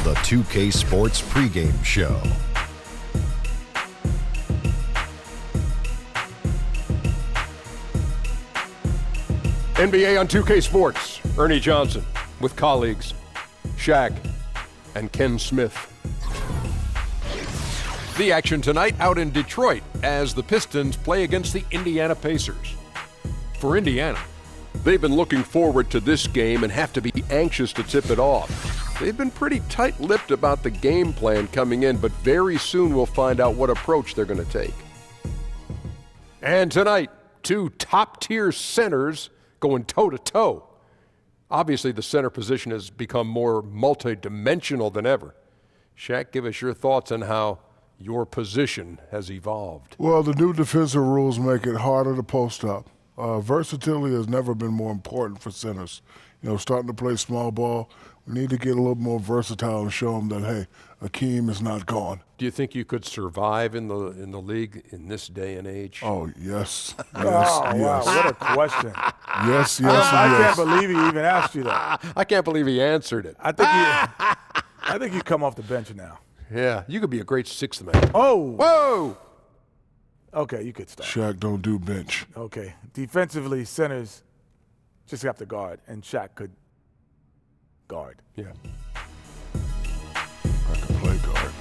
the 2K Sports pregame show. NBA on 2K Sports. Ernie Johnson with colleagues Shaq and Ken Smith. The action tonight out in Detroit as the Pistons play against the Indiana Pacers. For Indiana, they've been looking forward to this game and have to be anxious to tip it off. They've been pretty tight-lipped about the game plan coming in, but very soon we'll find out what approach they're going to take. And tonight, two top-tier centers going toe-to-toe. Obviously, the center position has become more multi-dimensional than ever. Shaq, give us your thoughts on how your position has evolved. Well, the new defensive rules make it harder to post up. Versatility has never been more important for centers. You know, starting to play small ball, we need to get a little more versatile and show them that, hey, Akeem is not gone. Do you think you could survive in the league in this day and age? Oh, yes. Yes, wow, yes. what a question. Yes, I yes. can't believe he even asked you that. I can't believe he answered it. I think you come off the bench now. Yeah, you could be a great sixth man. Oh! Whoa! Okay, you could stop. Shaq don't do bench. Okay. Defensively, centers just have to guard, and Shaq could guard. Yeah. I can play guard.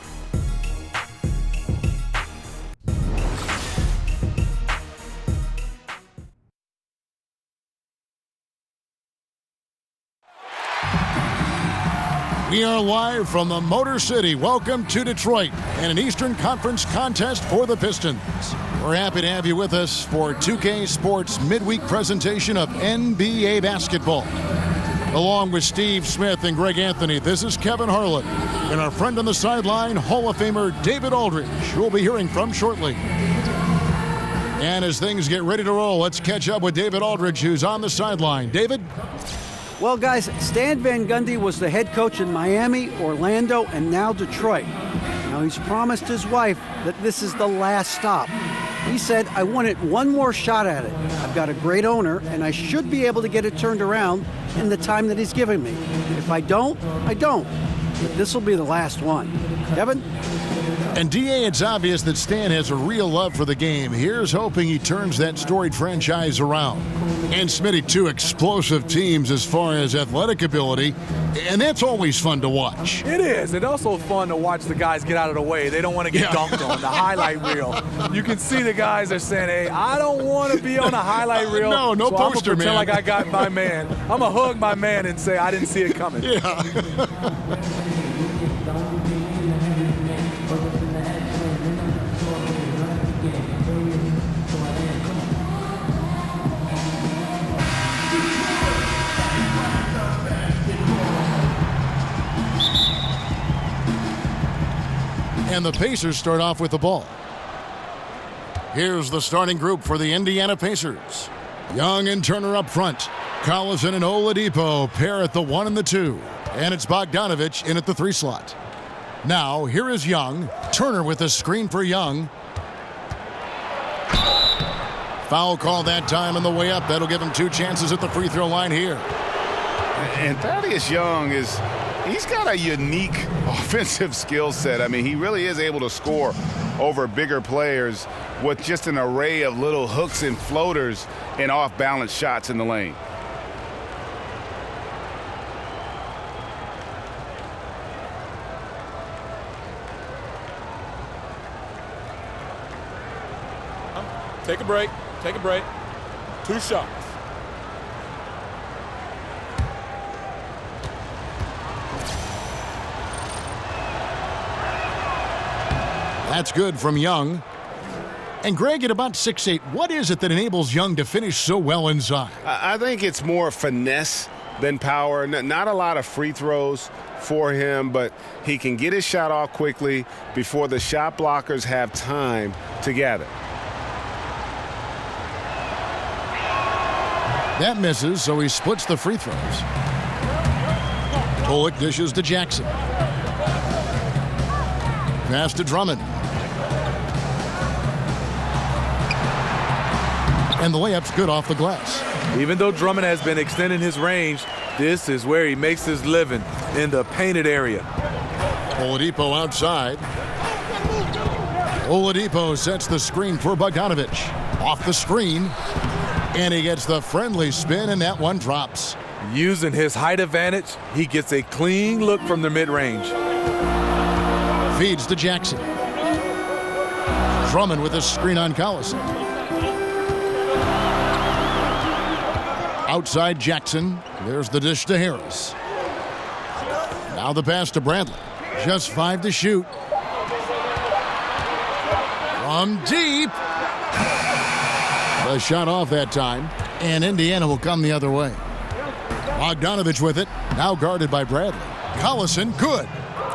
We are live from the Motor City. Welcome to Detroit and an Eastern Conference contest for the Pistons. We're happy to have you with us for 2K Sports midweek presentation of NBA basketball. Along with Steve Smith and Greg Anthony, this is Kevin Harlan and our friend on the sideline, Hall of Famer David Aldridge, who we'll be hearing from shortly. And as things get ready to roll, let's catch up with David Aldridge, who's on the sideline. David? Well, guys, Stan Van Gundy was the head coach in Miami, Orlando, and now Detroit. Now, he's promised his wife that this is the last stop. He said, I wanted one more shot at it. I've got a great owner, and I should be able to get it turned around in the time that he's giving me. If I don't, I don't. But this will be the last one. Kevin? And D.A., it's obvious that Stan has a real love for the game. Here's hoping he turns that storied franchise around. And Smitty, two explosive teams as far as athletic ability, and that's always fun to watch. It is. It's also fun to watch the guys get out of the way. They don't want to get dunked on, the highlight reel. You can see the guys are saying, hey, I don't want to be on the highlight reel. No so poster, I'm man. pretend like I got my man. I'm going to hug my man and say I didn't see it coming. Yeah. And the Pacers start off with the ball. Here's the starting group for the Indiana Pacers. Young and Turner up front. Collison and Oladipo pair at the 1 and the 2. And it's Bogdanovich in at the 3 slot. Now, here is Young. Turner with a screen for Young. Foul call that time on the way up. That'll give him 2 chances at the free throw line here. And Thaddeus Young he's got a unique offensive skill set. I mean, he really is able to score over bigger players with just an array of little hooks and floaters and off-balance shots in the lane. Take a break. Take a break. 2 shots. That's good from Young. And Greg, at about 6'8", what is it that enables Young to finish so well inside? I think it's more finesse than power. Not a lot of free throws for him, but he can get his shot off quickly before the shot blockers have time to gather. That misses, so he splits the free throws. Tolik dishes to Jackson. Pass to Drummond. And the layup's good off the glass. Even though Drummond has been extending his range, this is where he makes his living, in the painted area. Oladipo outside. Oladipo sets the screen for Bogdanovich. Off the screen. And he gets the friendly spin, and that one drops. Using his height advantage, he gets a clean look from the mid-range. Feeds to Jackson. Drummond with a screen on Collison. Outside Jackson. There's the dish to Harris. Now the pass to Bradley. Just 5 to shoot. From deep. The shot off that time. And Indiana will come the other way. Bogdanovich with it. Now guarded by Bradley. Collison, good.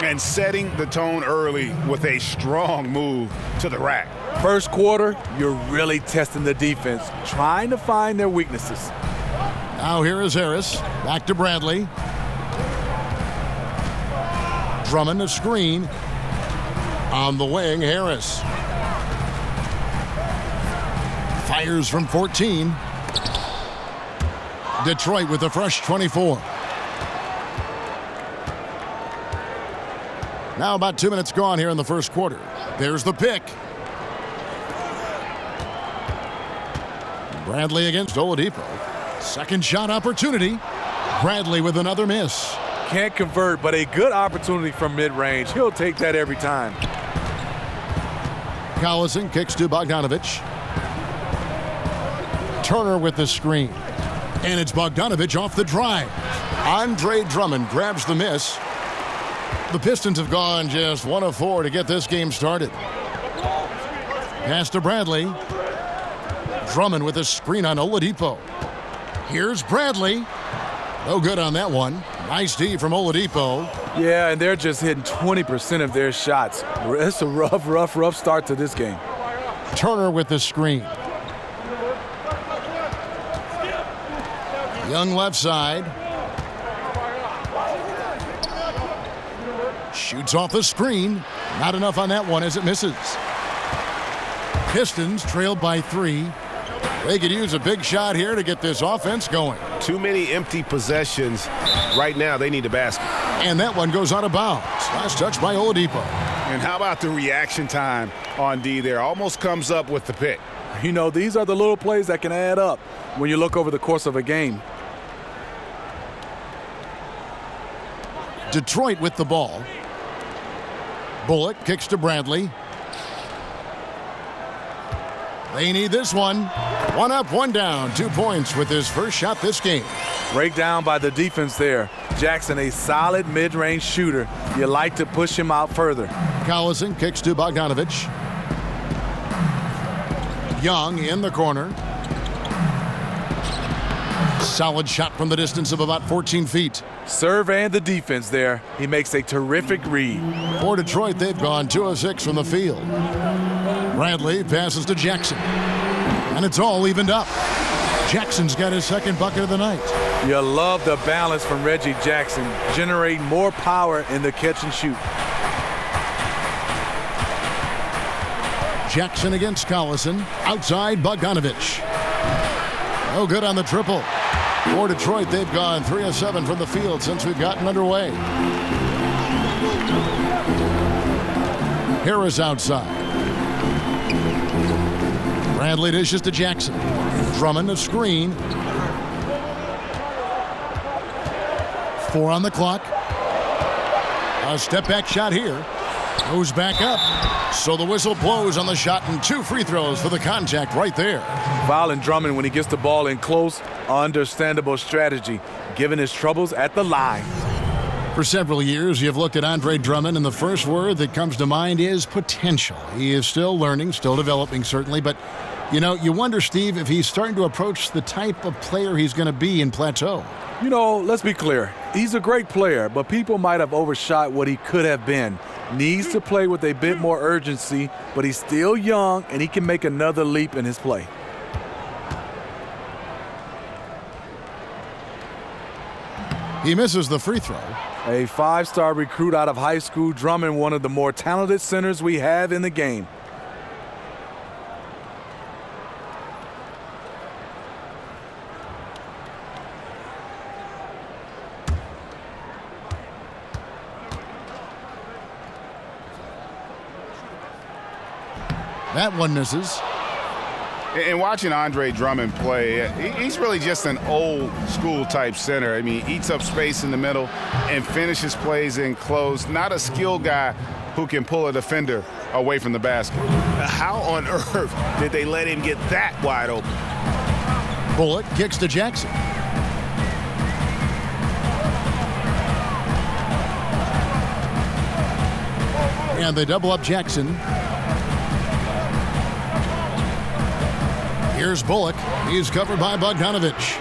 And setting the tone early with a strong move to the rack. First quarter, you're really testing the defense, trying to find their weaknesses. Now here is Harris. Back to Bradley. Drummond a screen. On the wing, Harris. Fires from 14. Detroit with a fresh 24. Now about 2 minutes gone here in the first quarter. There's the pick. Bradley against Oladipo. Second shot opportunity. Bradley with another miss. Can't convert, but a good opportunity from mid-range. He'll take that every time. Collison kicks to Bogdanovich. Turner with the screen. And it's Bogdanovich off the drive. Andre Drummond grabs the miss. The Pistons have gone just 1 of 4 to get this game started. Pass to Bradley. Drummond with a screen on Oladipo. Here's Bradley. No good on that one. Nice D from Oladipo. Yeah, and they're just hitting 20% of their shots. It's a rough start to this game. Turner with the screen. Young left side. Shoots off the screen. Not enough on that one as it misses. Pistons trailed by 3. They could use a big shot here to get this offense going. Too many empty possessions. Right now, they need a basket. And that one goes out of bounds. Last touch by Oladipo. And how about the reaction time on D there? Almost comes up with the pick. You know, these are the little plays that can add up when you look over the course of a game. Detroit with the ball. Bullock kicks to Bradley. They need this one. 1 up, 1 down. 2 points with his first shot this game. Breakdown by the defense there. Jackson, a solid mid-range shooter. You like to push him out further. Collison kicks to Bogdanovich. Young in the corner. Solid shot from the distance of about 14 feet. Serve and the defense there. He makes a terrific read. For Detroit, they've gone 2 of 6 from the field. Bradley passes to Jackson. And it's all evened up. Jackson's got his second bucket of the night. You love the balance from Reggie Jackson, generating more power in the catch and shoot. Jackson against Collison. Outside Bogdanovich. No good on the triple. For Detroit, they've gone 3 of 7 from the field since we've gotten underway. Harris outside. Bradley dishes to Jackson. Drummond a screen. 4 on the clock. A step back shot here. Goes back up. So the whistle blows on the shot and 2 free throws for the contact right there. Fouling Drummond when he gets the ball in close. Understandable strategy, given his troubles at the line. For several years, you've looked at Andre Drummond, and the first word that comes to mind is potential. He is still learning, still developing, certainly, but you know, you wonder, Steve, if he's starting to approach the type of player he's going to be in Plateau. You know, let's be clear. He's a great player, but people might have overshot what he could have been. Needs to play with a bit more urgency, but he's still young, and he can make another leap in his play. He misses the free throw. A 5-star recruit out of high school, Drummond, one of the more talented centers we have in the game. That one misses. And watching Andre Drummond play, he's really just an old school type center. I mean, he eats up space in the middle and finishes plays in close. Not a skilled guy who can pull a defender away from the basket. How on earth did they let him get that wide open? Bullock kicks to Jackson. And they double up Jackson. Here's Bullock. He's covered by Bogdanovich.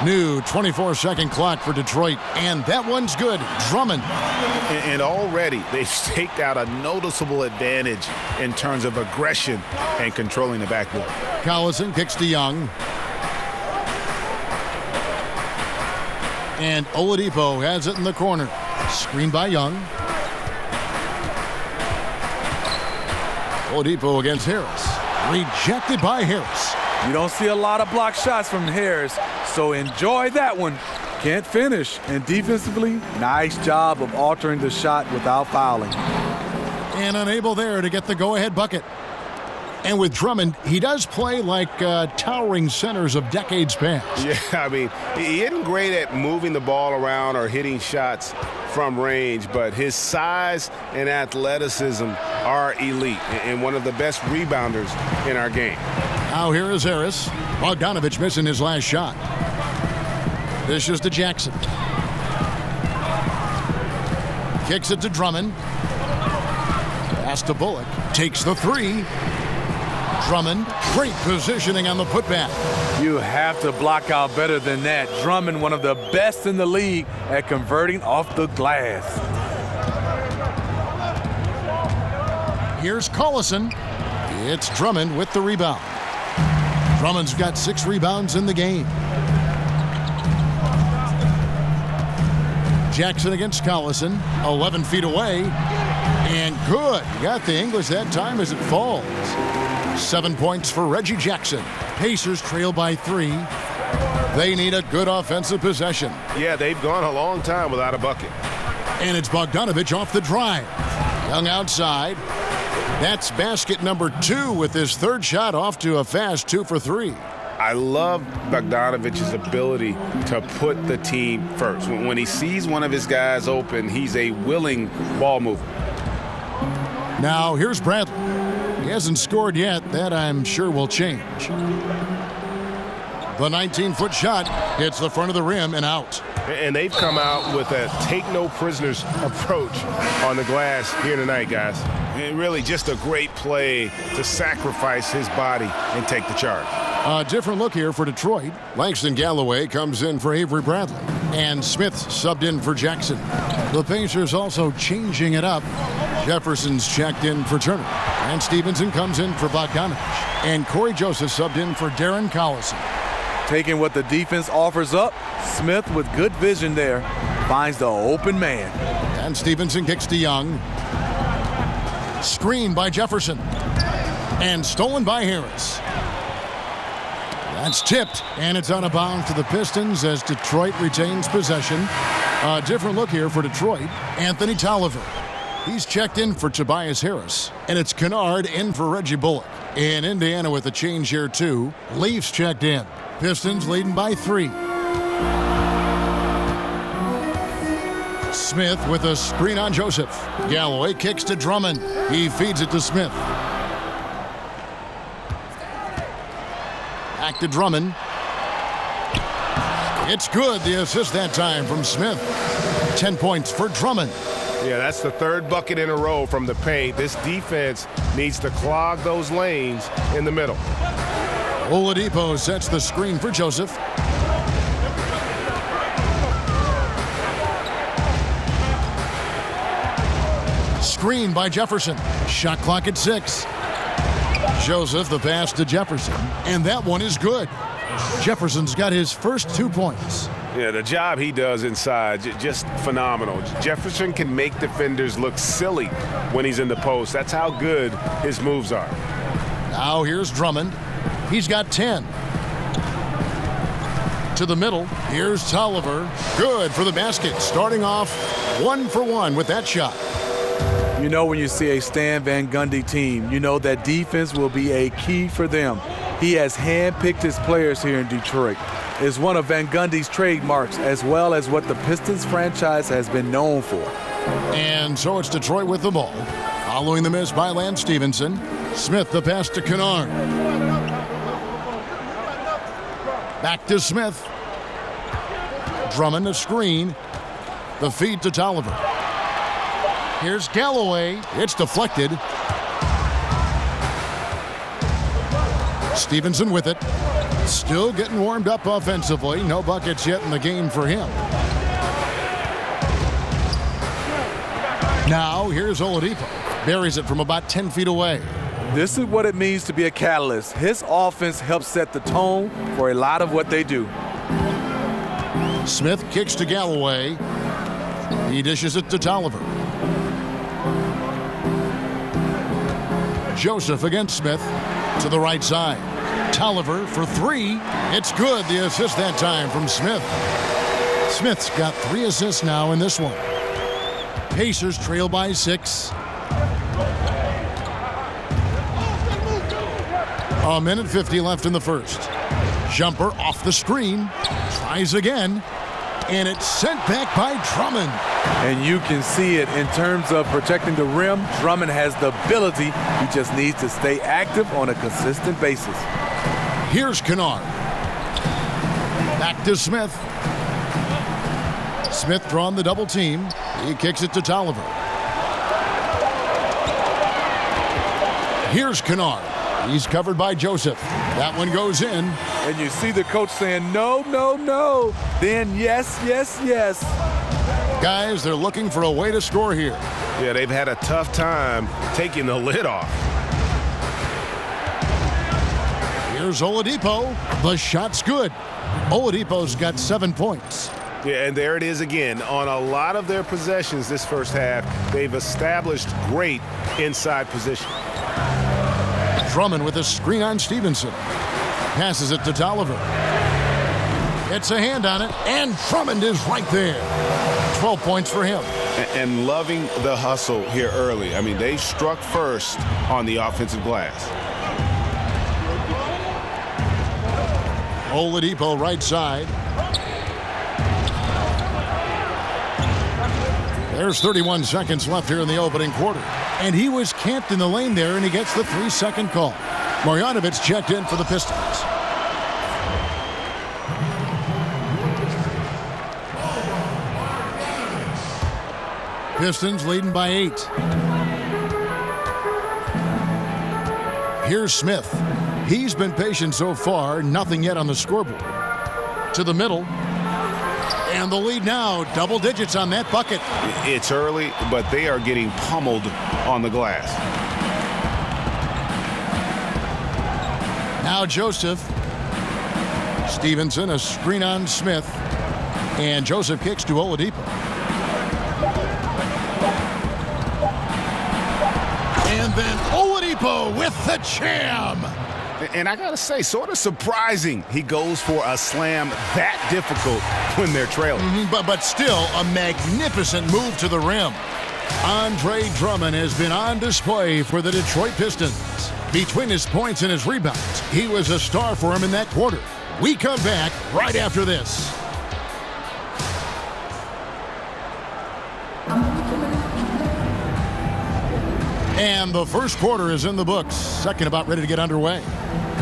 New 24-second clock for Detroit, and that one's good. Drummond. And already they've staked out a noticeable advantage in terms of aggression and controlling the backboard. Collison kicks to Young. And Oladipo has it in the corner. Screen by Young. Oladipo against Harris. Rejected by Harris. You don't see a lot of block shots from Harris, so enjoy that one. Can't finish. And defensively, nice job of altering the shot without fouling. And unable there to get the go-ahead bucket. And with Drummond, he does play like towering centers of decades past. Yeah, I mean, he isn't great at moving the ball around or hitting shots from range, but his size and athleticism are elite and one of the best rebounders in our game. Now here is Harris. Bogdanovich missing his last shot. This is to Jackson. Kicks it to Drummond. Pass to Bullock. Takes the three. Drummond, great positioning on the putback. You have to block out better than that. Drummond, one of the best in the league at converting off the glass. Here's Collison. It's Drummond with the rebound. Drummond's got 6 rebounds in the game. Jackson against Collison, 11 feet away. And good. Got the English that time as it falls. 7 points for Reggie Jackson. Pacers trail by 3. They need a good offensive possession. Yeah, they've gone a long time without a bucket. And it's Bogdanovich off the drive. Young outside. That's basket number 2 with his third shot off to a fast 2 for 3. I love Bogdanovich's ability to put the team first. When he sees one of his guys open, he's a willing ball mover. Now here's Bradley. He hasn't scored yet. That I'm sure will change. The 19-foot shot hits the front of the rim and out. And they've come out with a take-no-prisoners approach on the glass here tonight, guys. And really just a great play to sacrifice his body and take the charge. A different look here for Detroit. Langston Galloway comes in for Avery Bradley. And Smith subbed in for Jackson. The Pacers also changing it up. Jefferson's checked in for Turner. And Stevenson comes in for Bogdanovich. And Corey Joseph subbed in for Darren Collison. Taking what the defense offers up, Smith with good vision there finds the open man. And Stevenson kicks to Young. Screen by Jefferson. And stolen by Harris. That's tipped, and it's out of bounds to the Pistons as Detroit retains possession. A different look here for Detroit. Anthony Tolliver. He's checked in for Tobias Harris. And it's Kennard in for Reggie Bullock. In Indiana with a change here, too. Leafs checked in. Pistons leading by 3. Smith with a screen on Joseph. Galloway kicks to Drummond. He feeds it to Smith. Back to Drummond. It's good. The assist that time from Smith. 10 points for Drummond. Yeah, that's the third bucket in a row from the paint. This defense needs to clog those lanes in the middle. Oladipo sets the screen for Joseph. Screen by Jefferson. Shot clock at 6. Joseph the pass to Jefferson. And that one is good. Jefferson's got his first 2 points. Yeah, the job he does inside, just phenomenal. Jefferson can make defenders look silly when he's in the post. That's how good his moves are. Now here's Drummond. He's got 10. To the middle. Here's Tolliver. Good for the basket. Starting off 1 for 1 with that shot. You know, when you see a Stan Van Gundy team, you know that defense will be a key for them. He has handpicked his players here in Detroit. It's one of Van Gundy's trademarks, as well as what the Pistons franchise has been known for. And so it's Detroit with the ball. Following the miss by Lance Stevenson. Smith the pass to Kennard. Back to Smith. Drummond a screen. The feed to Tolliver. Here's Galloway. It's deflected. Stevenson with it. Still getting warmed up offensively. No buckets yet in the game for him. Now here's Oladipo. Buries it from about 10 feet away. This is what it means to be a catalyst. His offense helps set the tone for a lot of what they do. Smith kicks to Galloway. He dishes it to Tolliver. Joseph against Smith to the right side. Tolliver for three. It's good. The assist that time from Smith. Smith's got 3 assists now in this one. Pacers trail by 6. A minute 50 left in the first. Jumper off the screen. Tries again. And it's sent back by Drummond. And you can see it in terms of protecting the rim. Drummond has the ability. He just needs to stay active on a consistent basis. Here's Kennard. Back to Smith. Smith drawn the double team. He kicks it to Tolliver. Here's Kennard. He's covered by Joseph. That one goes in. And you see the coach saying, no, no, no. Then yes, yes, yes. Guys, they're looking for a way to score here. Yeah, they've had a tough time taking the lid off. Here's Oladipo. The shot's good. Oladipo's got 7 points. Yeah, and there it is again. On a lot of their possessions this first half, they've established great inside position. Drummond with a screen on Stevenson. Passes it to Tolliver. It's a hand on it, and Drummond is right there. 12 points for him. And loving the hustle here early. I mean, they struck first on the offensive glass. Oladipo right side. There's 31 seconds left here in the opening quarter. And he was camped in the lane there, and he gets the 3-second call. Marjanovic checked in for the Pistons. Pistons leading by 8. Here's Smith. He's been patient so far, nothing yet on the scoreboard. To the middle. And the lead now, double digits on that bucket. It's early, but they are getting pummeled on the glass. Now Joseph. Stevenson, a screen on Smith. And Joseph kicks to Oladipo. And then Oladipo with the jam. And I got to say, sort of surprising he goes for a slam that difficult when they're trailing. But still a magnificent move to the rim. Andre Drummond has been on display for the Detroit Pistons. Between his points and his rebounds, he was a star for him in that quarter. We come back right after this. And the first quarter is in the books. Second about ready to get underway.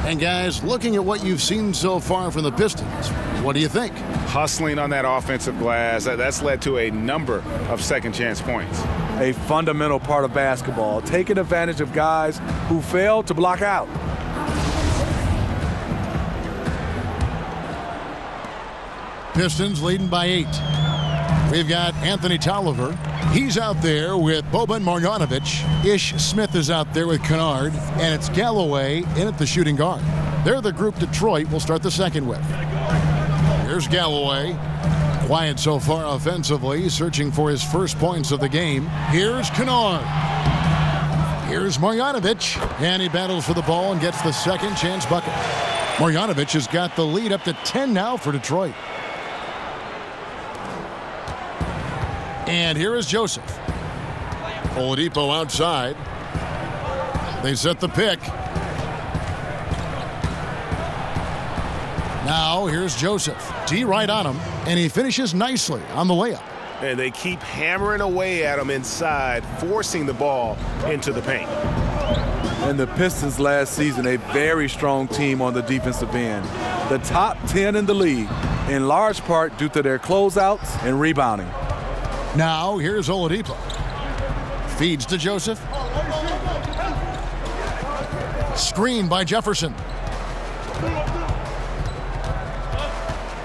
And guys, looking at what you've seen so far from the Pistons, what do you think? Hustling on that offensive glass, that's led to a number of second chance points. A fundamental part of basketball, taking advantage of guys who fail to block out. Pistons leading by 8. We've got Anthony Tolliver. He's out there with Boban Marjanovic. Ish Smith is out there with Kennard. And it's Galloway in at the shooting guard. They're the group Detroit will start the second with. Here's Galloway. Quiet so far offensively, searching for his first points of the game. Here's Kennard. Here's Marjanovic. And he battles for the ball and gets the second chance bucket. Marjanovic has got the lead up to 10 now for Detroit. And here is Joseph. Oladipo outside. They set the pick. Now here's Joseph. D right on him, and he finishes nicely on the layup. And they keep hammering away at him inside, forcing the ball into the paint. And the Pistons last season, a very strong team on the defensive end. The top 10 in the league, in large part due to their closeouts and rebounding. Now here's Oladipo. Feeds to Joseph. Screen by Jefferson.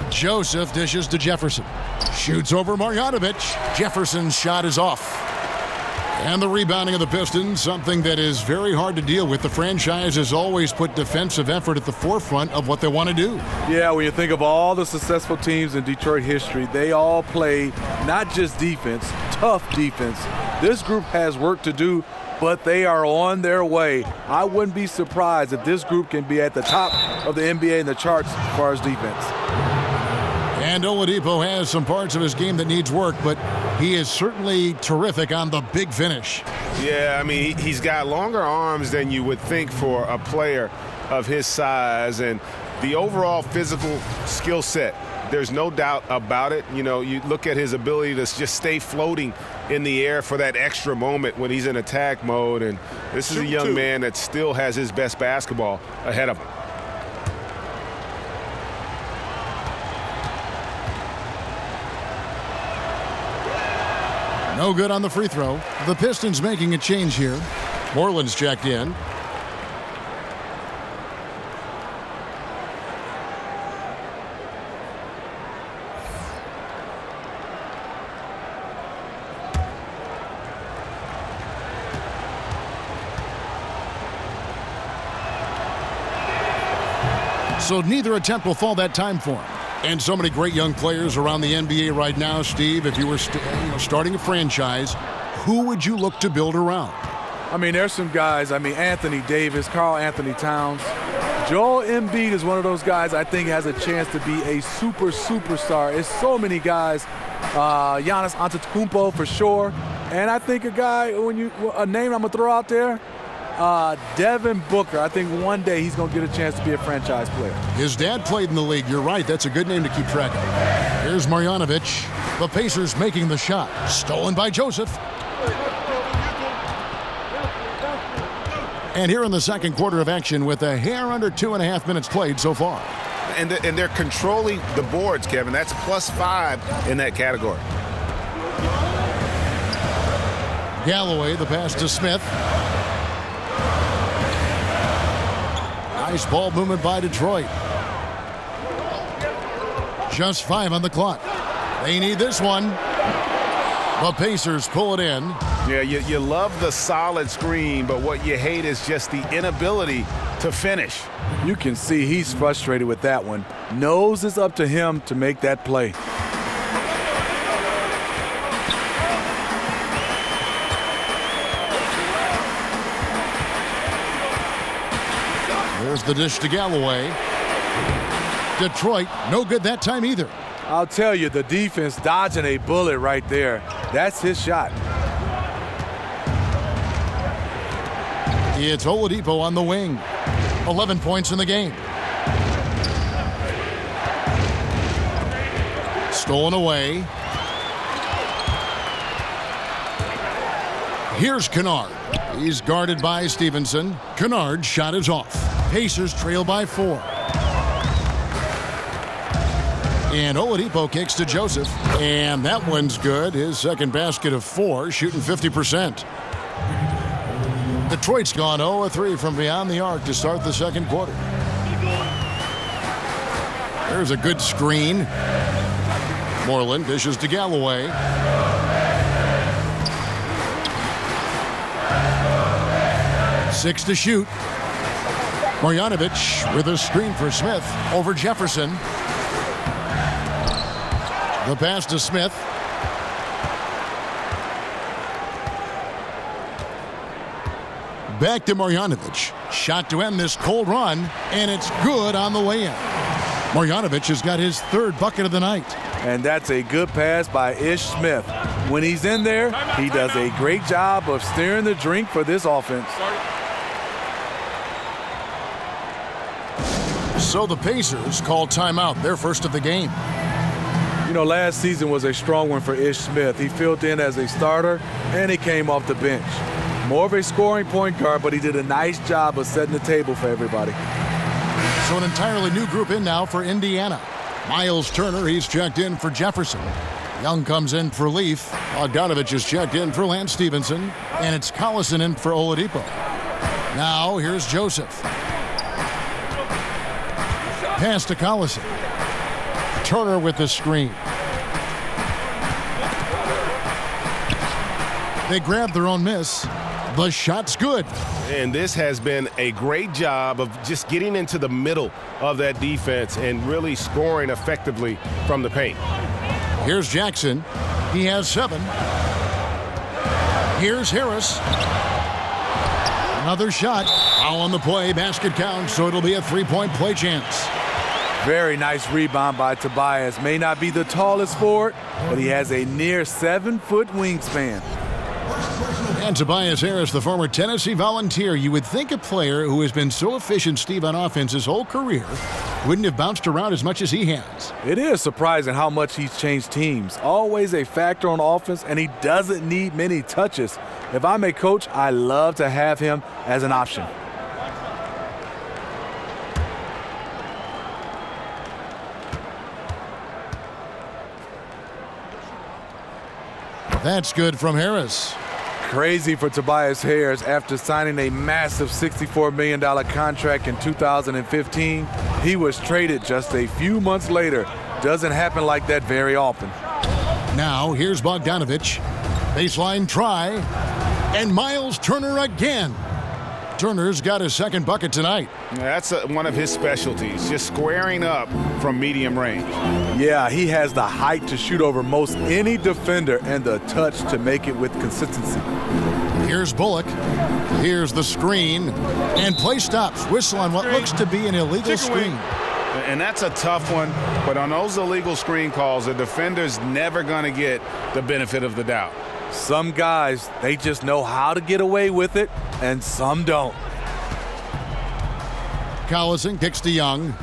Joseph dishes to Jefferson. Shoots over Marjanovic. Jefferson's shot is off. And the rebounding of the Pistons, something that is very hard to deal with. The franchise has always put defensive effort at the forefront of what they want to do. Yeah, when you think of all the successful teams in Detroit history, they all play not just defense, tough defense. This group has work to do, but they are on their way. I wouldn't be surprised if this group can be at the top of the NBA in the charts as far as defense. And Oladipo has some parts of his game that needs work, but he is certainly terrific on the big finish. Yeah, I mean, he's got longer arms than you would think for a player of his size, and the overall physical skill set, there's no doubt about it. You know, you look at his ability to just stay floating in the air for that extra moment when he's in attack mode, and this is a young man that still has his best basketball ahead of him. No good on the free throw. The Pistons making a change here. Moreland's checked in. So neither attempt will fall that time for him. And so many great young players around the NBA right now, Steve. If you were starting a franchise, who would you look to build around? I mean, there's some guys. I mean, Anthony Davis, Karl Anthony Towns. Joel Embiid is one of those guys I think has a chance to be a superstar. It's so many guys. Giannis Antetokounmpo for sure. And I think a guy, a name I'm going to throw out there, Devin Booker. I think one day he's going to get a chance to be a franchise player. His dad played in the league. You're right. That's a good name to keep track of. Here's Marjanovic. The Pacers making the shot. Stolen by Joseph. And here in the second quarter of action with a hair under 2.5 minutes played so far. And they're controlling the boards, Kevin. That's +5 in that category. Galloway, the pass to Smith. Nice ball movement by Detroit. Just 5 on the clock. They need this one. The Pacers pull it in. Yeah, you love the solid screen, but what you hate is just the inability to finish. You can see he's frustrated with that one. Knows it's up to him to make that play. There's the dish to Galloway. Detroit, no good that time either. I'll tell you, the defense dodging a bullet right there. That's his shot. It's Oladipo on the wing. 11 points in the game. Stolen away. Here's Kennard. He's guarded by Stevenson. Kennard's shot is off. Pacers trail by 4. And Oladipo kicks to Joseph. And that one's good. His second basket of 4, shooting 50%. Detroit's gone 0-3 from beyond the arc to start the second quarter. There's a good screen. Moreland dishes to Galloway. Six to shoot. Marjanovic with a screen for Smith over Jefferson. The pass to Smith. Back to Marjanovic. Shot to end this cold run, and it's good on the way in. Marjanovic has got his 3rd bucket of the night. And that's a good pass by Ish Smith. When he's in there, he does a great job of steering the drink for this offense. So the Pacers call timeout, their first of the game. You know, last season was a strong one for Ish Smith. He filled in as a starter, and he came off the bench. More of a scoring point guard, but he did a nice job of setting the table for everybody. So an entirely new group in now for Indiana. Miles Turner, he's checked in for Jefferson. Young comes in for Leaf. Bogdanovich is checked in for Lance Stevenson. And it's Collison in for Oladipo. Now here's Joseph. Pass to Collison. Turner with the screen. They grab their own miss. The shot's good. And this has been a great job of just getting into the middle of that defense and really scoring effectively from the paint. Here's Jackson. He has 7. Here's Harris. Another shot. Foul on the play. Basket counts, so it'll be a 3-point play chance. Very nice rebound by Tobias. May not be the tallest forward, but he has a near 7-foot wingspan. And Tobias Harris, the former Tennessee Volunteer. You would think a player who has been so efficient, Steve, on offense his whole career wouldn't have bounced around as much as he has. It is surprising how much he's changed teams. Always a factor on offense, and he doesn't need many touches. If I'm a coach, I love to have him as an option. That's good from Harris. Crazy for Tobias Harris after signing a massive $64 million contract in 2015. He was traded just a few months later. Doesn't happen like that very often. Now here's Bogdanovich. Baseline try. And Miles Turner again. Turner's got his second bucket tonight. That's one of his specialties, just squaring up from medium range. Yeah, he has the height to shoot over most any defender and the touch to make it with consistency. Here's Bullock. Here's the screen. And play stops. Whistle on what looks to be an illegal screen. And that's a tough one, but on those illegal screen calls, the defender's never going to get the benefit of the doubt. Some guys, they just know how to get away with it, and some don't. Collison kicks to Young.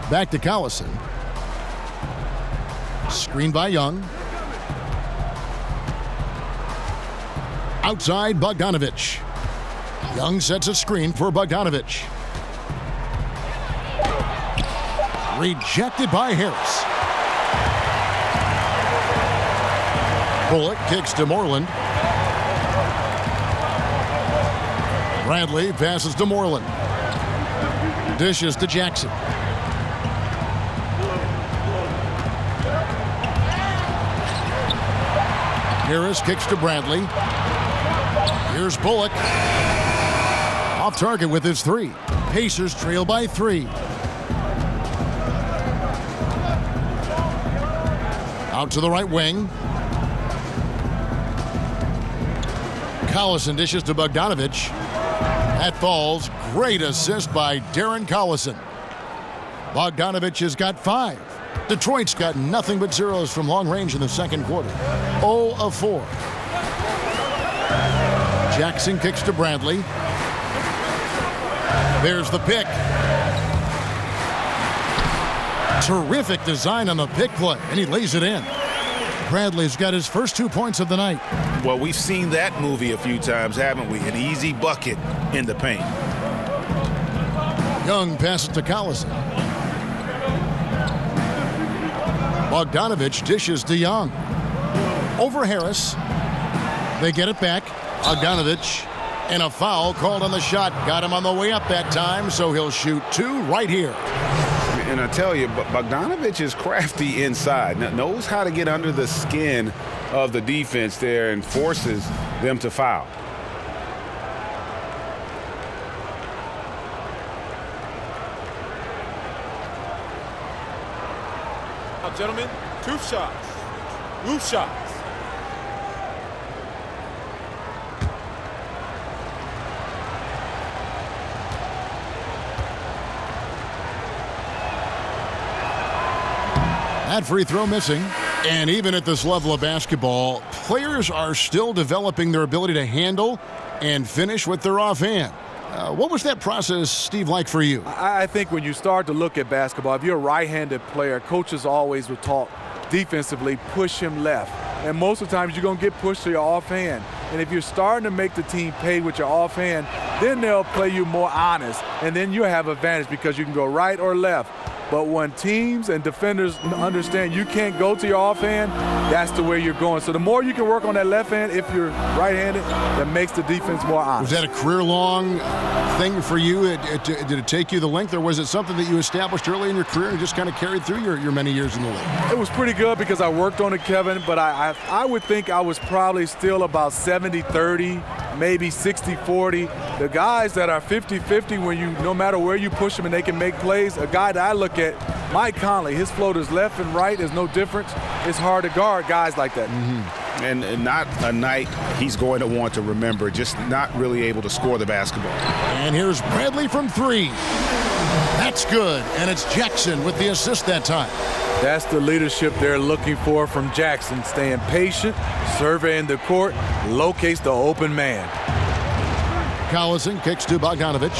Back to Collison. Screen by Young. Outside Bogdanovich. Young sets a screen for Bogdanovich. Rejected by Harris. Bullock kicks to Moreland. Bradley passes to Moreland. Dishes to Jackson. Harris kicks to Bradley. Here's Bullock. Off target with his 3. Pacers trail by 3. Out to the right wing. Collison dishes to Bogdanovich. That falls. Great assist by Darren Collison. Bogdanovich has got 5. Detroit's got nothing but zeros from long range in the second quarter. 0 of 4. Jackson kicks to Bradley. There's the pick. Terrific design on the pick play, and he lays it in. Bradley's got his first 2 points of the night. Well, we've seen that movie a few times, haven't we? An easy bucket in the paint. Young passes to Collison. Bogdanovich dishes to Young. Over Harris. They get it back. Bogdanovich. And a foul called on the shot. Got him on the way up that time, so he'll shoot 2 right here. And I tell you, Bogdanovich is crafty inside. Knows how to get under the skin of the defense there and forces them to foul. Now, gentlemen, 2 shots. 2 shots. That free throw missing. And even at this level of basketball, players are still developing their ability to handle and finish with their offhand. What was that process, Steve, like for you? I think when you start to look at basketball, if you're a right-handed player, coaches always would talk defensively, push him left. And most of the times you're going to get pushed to your offhand. And if you're starting to make the team pay with your offhand, then they'll play you more honest. And then you have advantage because you can go right or left. But when teams and defenders understand you can't go to your offhand, that's the way you're going. So the more you can work on that left hand, if you're right-handed, that makes the defense more honest. Was that a career-long thing for you? Did it take you the length, or was it something that you established early in your career and just kind of carried through your many years in the league? It was pretty good because I worked on it, Kevin, but I would think I was probably still about 70-30, maybe 60-40. The guys that are 50-50, when you, no matter where you push them and they can make plays, a guy that I look at, Mike Conley, his floaters left and right is no difference. It's hard to guard guys like that. Mm-hmm. And not a night he's going to want to remember, just not really able to score the basketball. And here's Bradley from three. That's good, and it's Jackson with the assist that time. That's the leadership they're looking for from Jackson, staying patient, surveying the court, locates the open man. Collison kicks to Bogdanovich.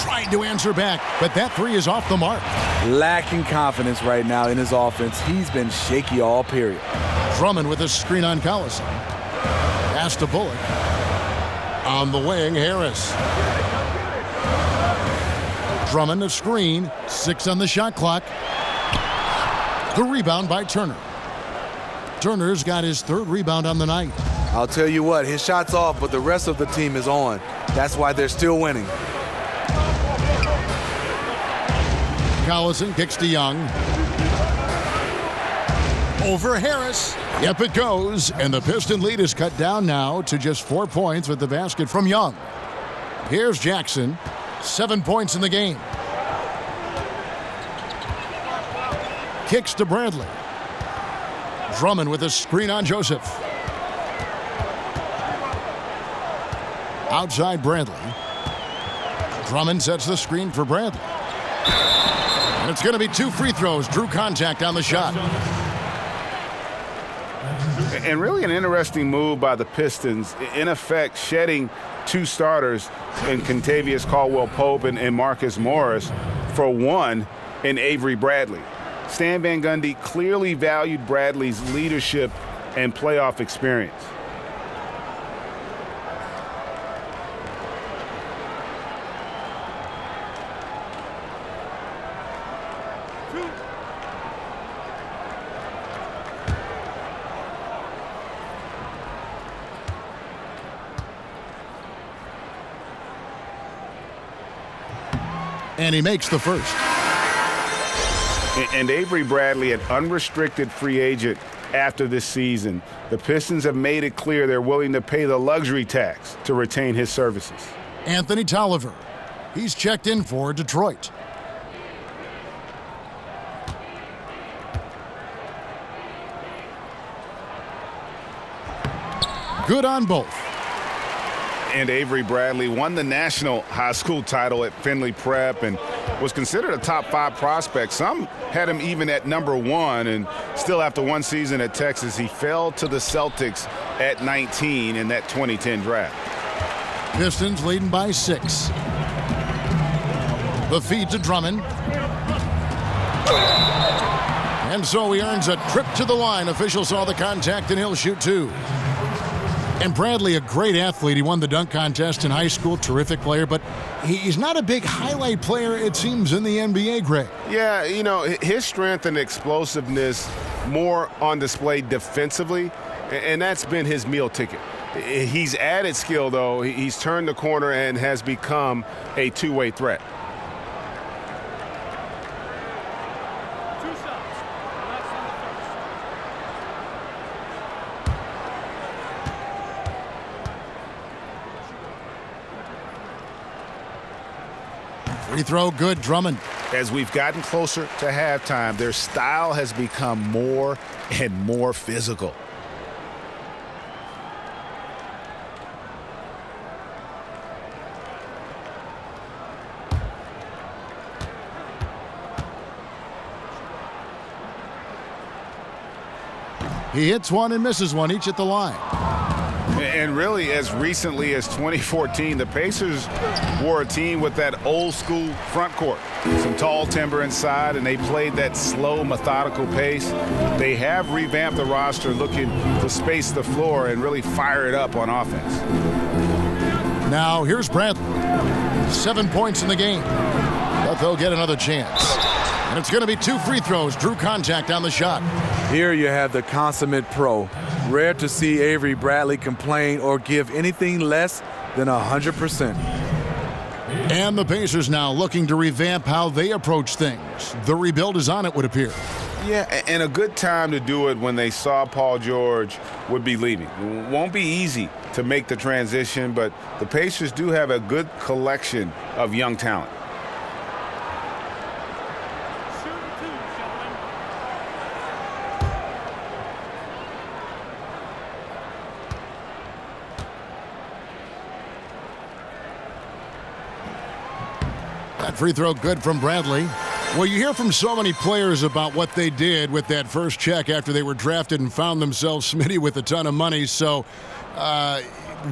Tried to answer back, but that three is off the mark. Lacking confidence right now in his offense. He's been shaky all period. Drummond with a screen on Collison. Pass to Bullock. On the wing, Harris. Drummond a screen. 6 on the shot clock. The rebound by Turner. Turner's got his 3rd rebound on the night. I'll tell you what, his shot's off, but the rest of the team is on. That's why they're still winning. Collison kicks to Young. Over Harris. Yep, it goes. And the Piston lead is cut down now to just 4 points with the basket from Young. Here's Jackson. 7 points in the game. Kicks to Bradley. Drummond with a screen on Joseph. Outside Bradley. Drummond sets the screen for Bradley. And it's going to be 2 free throws. Drew contact on the shot. And really an interesting move by the Pistons, in effect shedding 2 starters in Kentavious Caldwell-Pope and Marcus Morris for one in Avery Bradley. Stan Van Gundy clearly valued Bradley's leadership and playoff experience. And he makes the first. And Avery Bradley, an unrestricted free agent after this season. The Pistons have made it clear they're willing to pay the luxury tax to retain his services. Anthony Tolliver. He's checked in for Detroit. Good on both. And Avery Bradley won the national high school title at Findlay Prep and was considered a top 5 prospect. Some had him even at number 1, and still after 1 season at Texas, he fell to the Celtics at 19 in that 2010 draft. Pistons leading by 6. The feed to Drummond. And so he earns a trip to the line. Official saw the contact, and he'll shoot 2. And Bradley, a great athlete. He won the dunk contest in high school, terrific player, but he's not a big highlight player, it seems, in the NBA, Greg. Yeah, you know, his strength and explosiveness more on display defensively, and that's been his meal ticket. He's added skill, though. He's turned the corner and has become a two-way threat. Free throw good, Drummond. As we've gotten closer to halftime, their style has become more and more physical. He hits one and misses one, each at the line. And really, as recently as 2014, the Pacers were a team with that old school front court. Some tall timber inside, and they played that slow, methodical pace. They have revamped the roster looking to space the floor and really fire it up on offense. Now here's Bradley. 7 points in the game, but they'll get another chance. And it's going to be 2 free throws. Drew contact on the shot. Here you have the consummate pro. Rare to see Avery Bradley complain or give anything less than 100%. And the Pacers now looking to revamp how they approach things. The rebuild is on, it would appear. Yeah, and a good time to do it when they saw Paul George would be leaving. It won't be easy to make the transition, but the Pacers do have a good collection of young talent. That free throw good from Bradley. Well, you hear from so many players about what they did with that first check after they were drafted and found themselves, Smitty, with a ton of money. So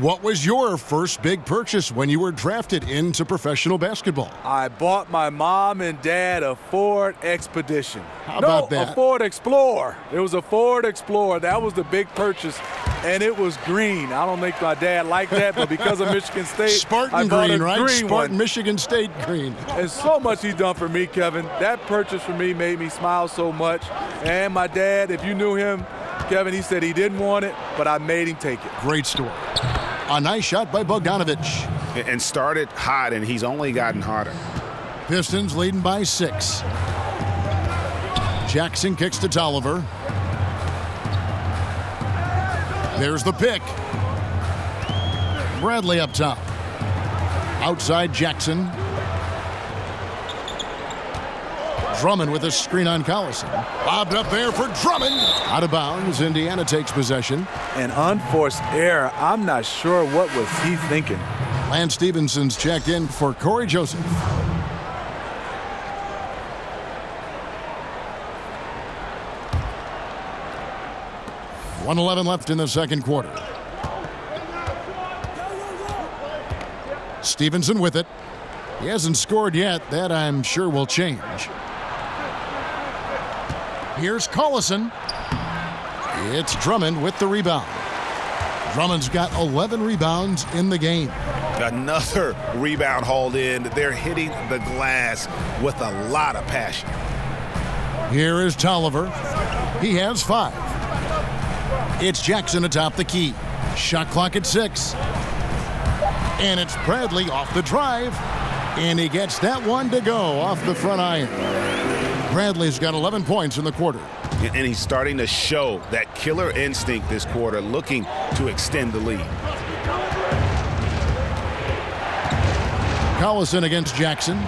what was your first big purchase when you were drafted into professional basketball? I bought my mom and dad a Ford Expedition. How about that? A Ford Explorer. It was a Ford Explorer. That was the big purchase, and it was green. I don't think my dad liked that, but because of Michigan State, Spartan I bought green, a right? green Spartan one. Michigan State green. And so much he's done for me, Kevin. That purchase for me made me smile so much. And my dad, if you knew him, Kevin, he said he didn't want it, but I made him take it. Great story. A nice shot by Bogdanovic. And started hot, and he's only gotten hotter. Pistons leading by 6. Jackson kicks to Tolliver. There's the pick. Bradley up top. Outside Jackson. Drummond with a screen on Collison. Bobbed up there for Drummond. Out of bounds. Indiana takes possession. An unforced error. I'm not sure what was he thinking. Lance Stevenson's checked in for Corey Joseph. .111 left in the second quarter. Stevenson with it. He hasn't scored yet. That, I'm sure, will change. Here's Collison. It's Drummond with the rebound. Drummond's got 11 rebounds in the game. Another rebound hauled in. They're hitting the glass with a lot of passion. Here is Tolliver. He has 5. It's Jackson atop the key. Shot clock at 6. And it's Bradley off the drive. And he gets that one to go off the front iron. Bradley's got 11 points in the quarter. And he's starting to show that killer instinct this quarter, looking to extend the lead. Collison against Jackson.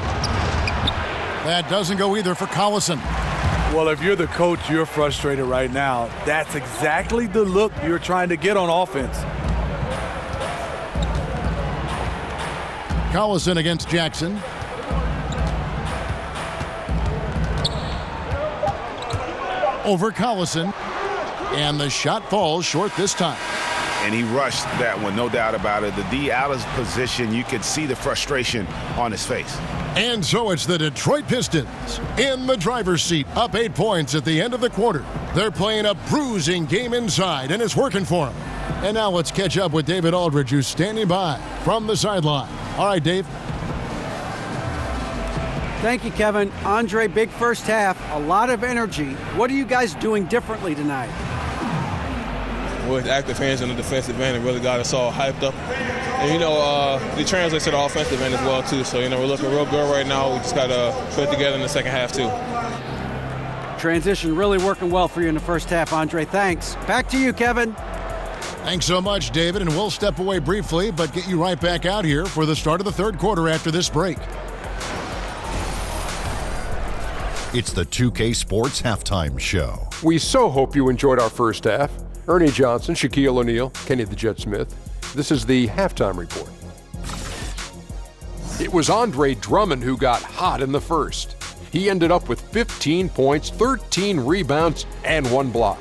That doesn't go either for Collison. Well, if you're the coach, you're frustrated right now. That's exactly the look you're trying to get on offense. Collison against Jackson. Over Collison. And the shot falls short this time. And he rushed that one, no doubt about it. The D out of position, you could see the frustration on his face. And so it's the Detroit Pistons in the driver's seat, up 8 points at the end of the quarter. They're playing a bruising game inside, and it's working for them. And now let's catch up with David Aldridge, who's standing by from the sideline. All right, Dave. Thank you, Kevin. Andre, big first half, a lot of energy. What are you guys doing differently tonight? With active hands on the defensive end, it really got us all hyped up. And, it translates to the offensive end as well, too. So, we're looking real good right now. We just got to put it together in the second half, too. Transition really working well for you in the first half, Andre. Thanks. Back to you, Kevin. Thanks so much, David. And we'll step away briefly, but get you right back out here for the start of the third quarter after this break. It's the 2K Sports Halftime Show. We so hope you enjoyed our first half. Ernie Johnson, Shaquille O'Neal, Kenny the Jet Smith. This is the halftime report. It was Andre Drummond who got hot in the first. He ended up with 15 points, 13 rebounds, and 1 block.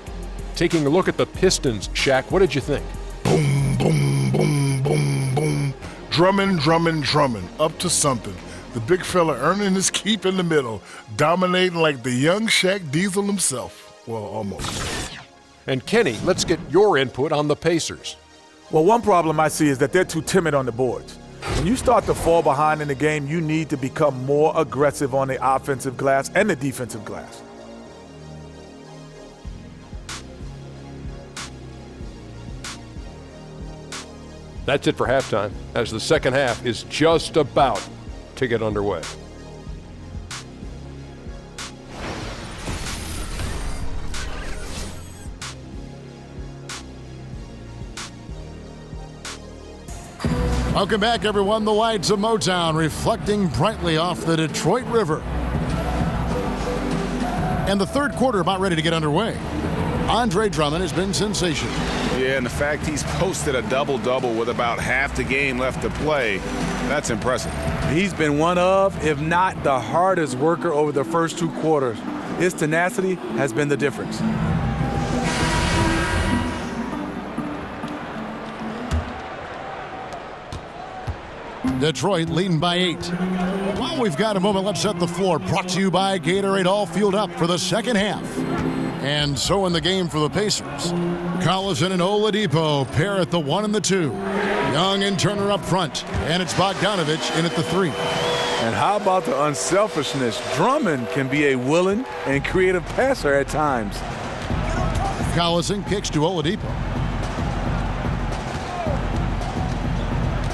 Taking a look at the Pistons, Shaq, what did you think? Boom, boom, boom, boom, boom. Drumming, drumming, drumming. Up to something. The big fella earning his keep in the middle, dominating like the young Shaq Diesel himself. Well, almost. And Kenny, let's get your input on the Pacers. Well, one problem I see is that they're too timid on the boards. When you start to fall behind in the game, you need to become more aggressive on the offensive glass and the defensive glass. That's it for halftime, as the second half is just about to get underway. Welcome back, everyone. The lights of Motown reflecting brightly off the Detroit River. And the third quarter about ready to get underway. Andre Drummond has been sensational. Yeah, and the fact he's posted a double-double with about half the game left to play, that's impressive. He's been one of, if not the hardest worker over the first two quarters. His tenacity has been the difference. Detroit leading by 8. While we've got a moment, let's set the floor. Brought to you by Gatorade, all fueled up for the second half. And so in the game for the Pacers, Collison and Oladipo pair at the 1 and the 2. Young and Turner up front, and it's Bogdanovich in at the 3. And how about the unselfishness? Drummond can be a willing and creative passer at times. Collison kicks to Oladipo.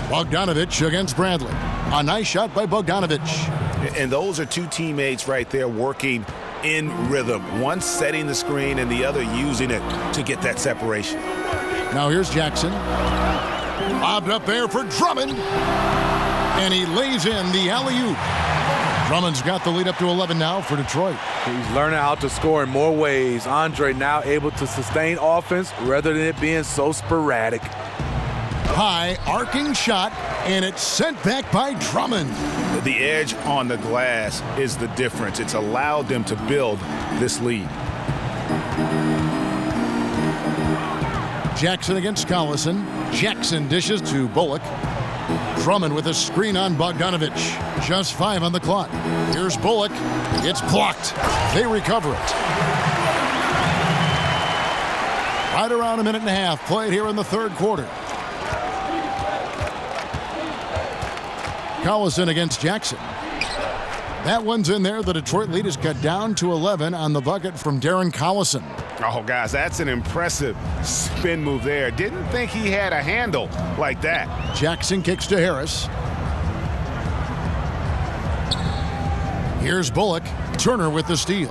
Bogdanovich against Bradley. A nice shot by Bogdanovich. And those are two teammates right there working in rhythm. One setting the screen and the other using it to get that separation. Now here's Jackson. Lobbed up there for Drummond. And he lays in the alley-oop. Drummond's got the lead up to 11 now for Detroit. He's learning how to score in more ways. Andre now able to sustain offense rather than it being so sporadic. High arcing shot, and it's sent back by Drummond. The edge on the glass is the difference. It's allowed them to build this lead. Jackson against Collison. Jackson dishes to Bullock. Drummond with a screen on Bogdanovich. Just 5 on the clock. Here's Bullock. It's blocked. They recover it. Right around a minute and a half played here in the third quarter. Collison against Jackson. That one's in there. The Detroit lead is cut down to 11 on the bucket from Darren Collison. Oh, guys, that's an impressive spin move there. Didn't think he had a handle like that. Jackson kicks to Harris. Here's Bullock. Turner with the steal.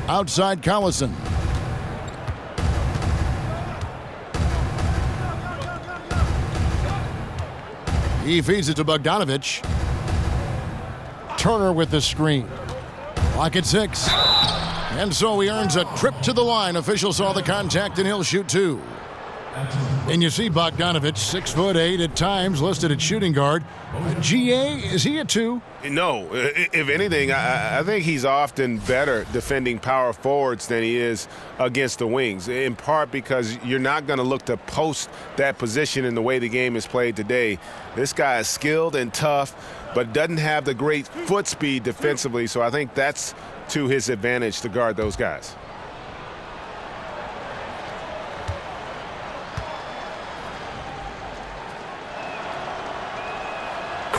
Outside Collison. He feeds it to Bogdanovich. Turner with the screen. Clock at 6. And so he earns a trip to the line. Official saw the contact and he'll shoot 2. And you see Bogdanovich, 6'8" at times, listed at shooting guard. GA, is he a 2? No, if anything, I think he's often better defending power forwards than he is against the wings, in part because you're not going to look to post that position in the way the game is played today. This guy is skilled and tough, but doesn't have the great foot speed defensively, so I think that's to his advantage to guard those guys.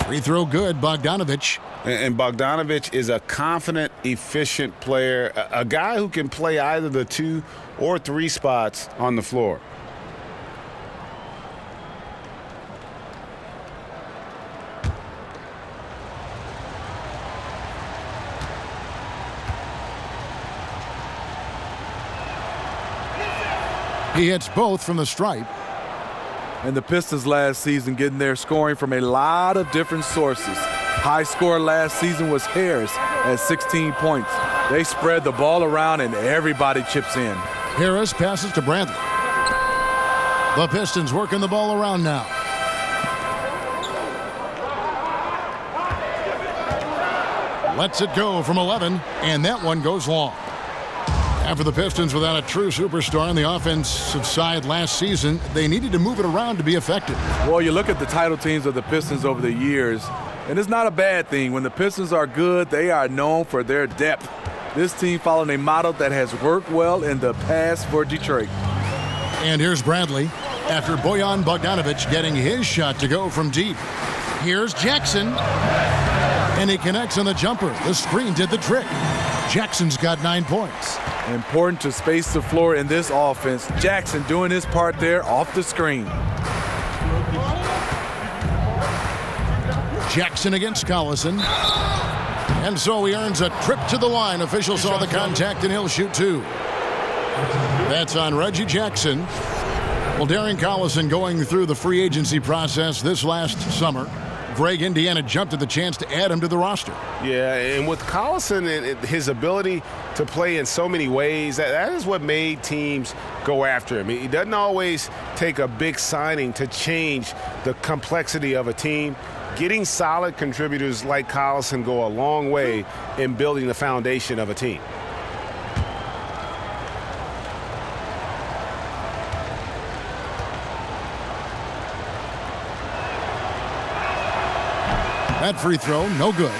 Free throw good, Bogdanovich. And Bogdanovich is a confident, efficient player, a guy who can play either the 2 or 3 spots on the floor. He hits both from the stripe. And the Pistons last season getting their scoring from a lot of different sources. High score last season was Harris at 16 points. They spread the ball around and everybody chips in. Harris passes to Bradley. The Pistons working the ball around now. lets it go from 11, and that one goes long. After the Pistons without a true superstar on the offensive side last season, they needed to move it around to be effective. Well, you look at the title teams of the Pistons over the years, and it's not a bad thing. When the Pistons are good, they are known for their depth. This team followed a model that has worked well in the past for Detroit. And here's Bradley after Bojan Bogdanovic getting his shot to go from deep. Here's Jackson, and he connects on the jumper. The screen did the trick. Jackson's got 9 points. Important to space the floor in this offense. Jackson doing his part there off the screen. Jackson against Collison. And so he earns a trip to the line. Officials saw the contact, and he'll shoot 2. That's on Reggie Jackson. Well, Darren Collison going through the free agency process this last summer. Greg, Indiana jumped at the chance to add him to the roster. Yeah, and with Collison and his ability to play in so many ways, that is what made teams go after him. He doesn't always take a big signing to change the complexity of a team. Getting solid contributors like Collison go a long way in building the foundation of a team. That free throw, no good.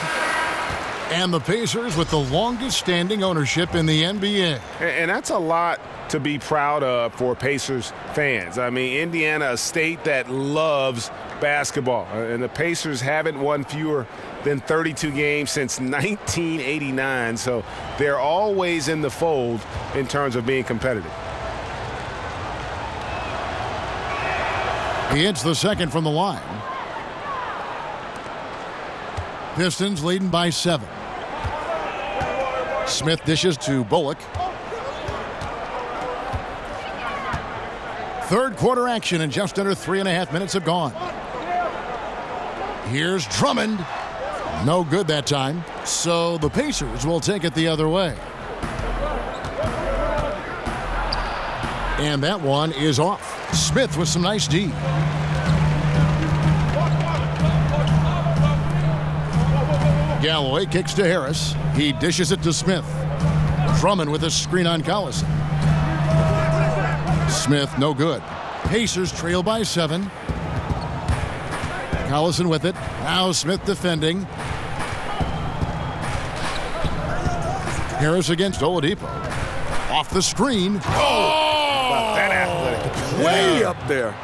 And the Pacers with the longest standing ownership in the NBA. And that's a lot to be proud of for Pacers fans. I mean, Indiana, a state that loves basketball. And the Pacers haven't won fewer than 32 games since 1989. So they're always in the fold in terms of being competitive. He hits the second from the line. Pistons leading by 7. Smith dishes to Bullock. Third quarter action, and just under 3.5 minutes have gone. Here's Drummond. No good that time. So the Pacers will take it the other way. And that one is off. Smith with some nice D. Galloway kicks to Harris. He dishes it to Smith. Drummond with a screen on Collison. Smith, no good. Pacers trail by 7. Collison with it. Now Smith defending. Harris against Oladipo. Off the screen. Oh! That athletic. Way up there.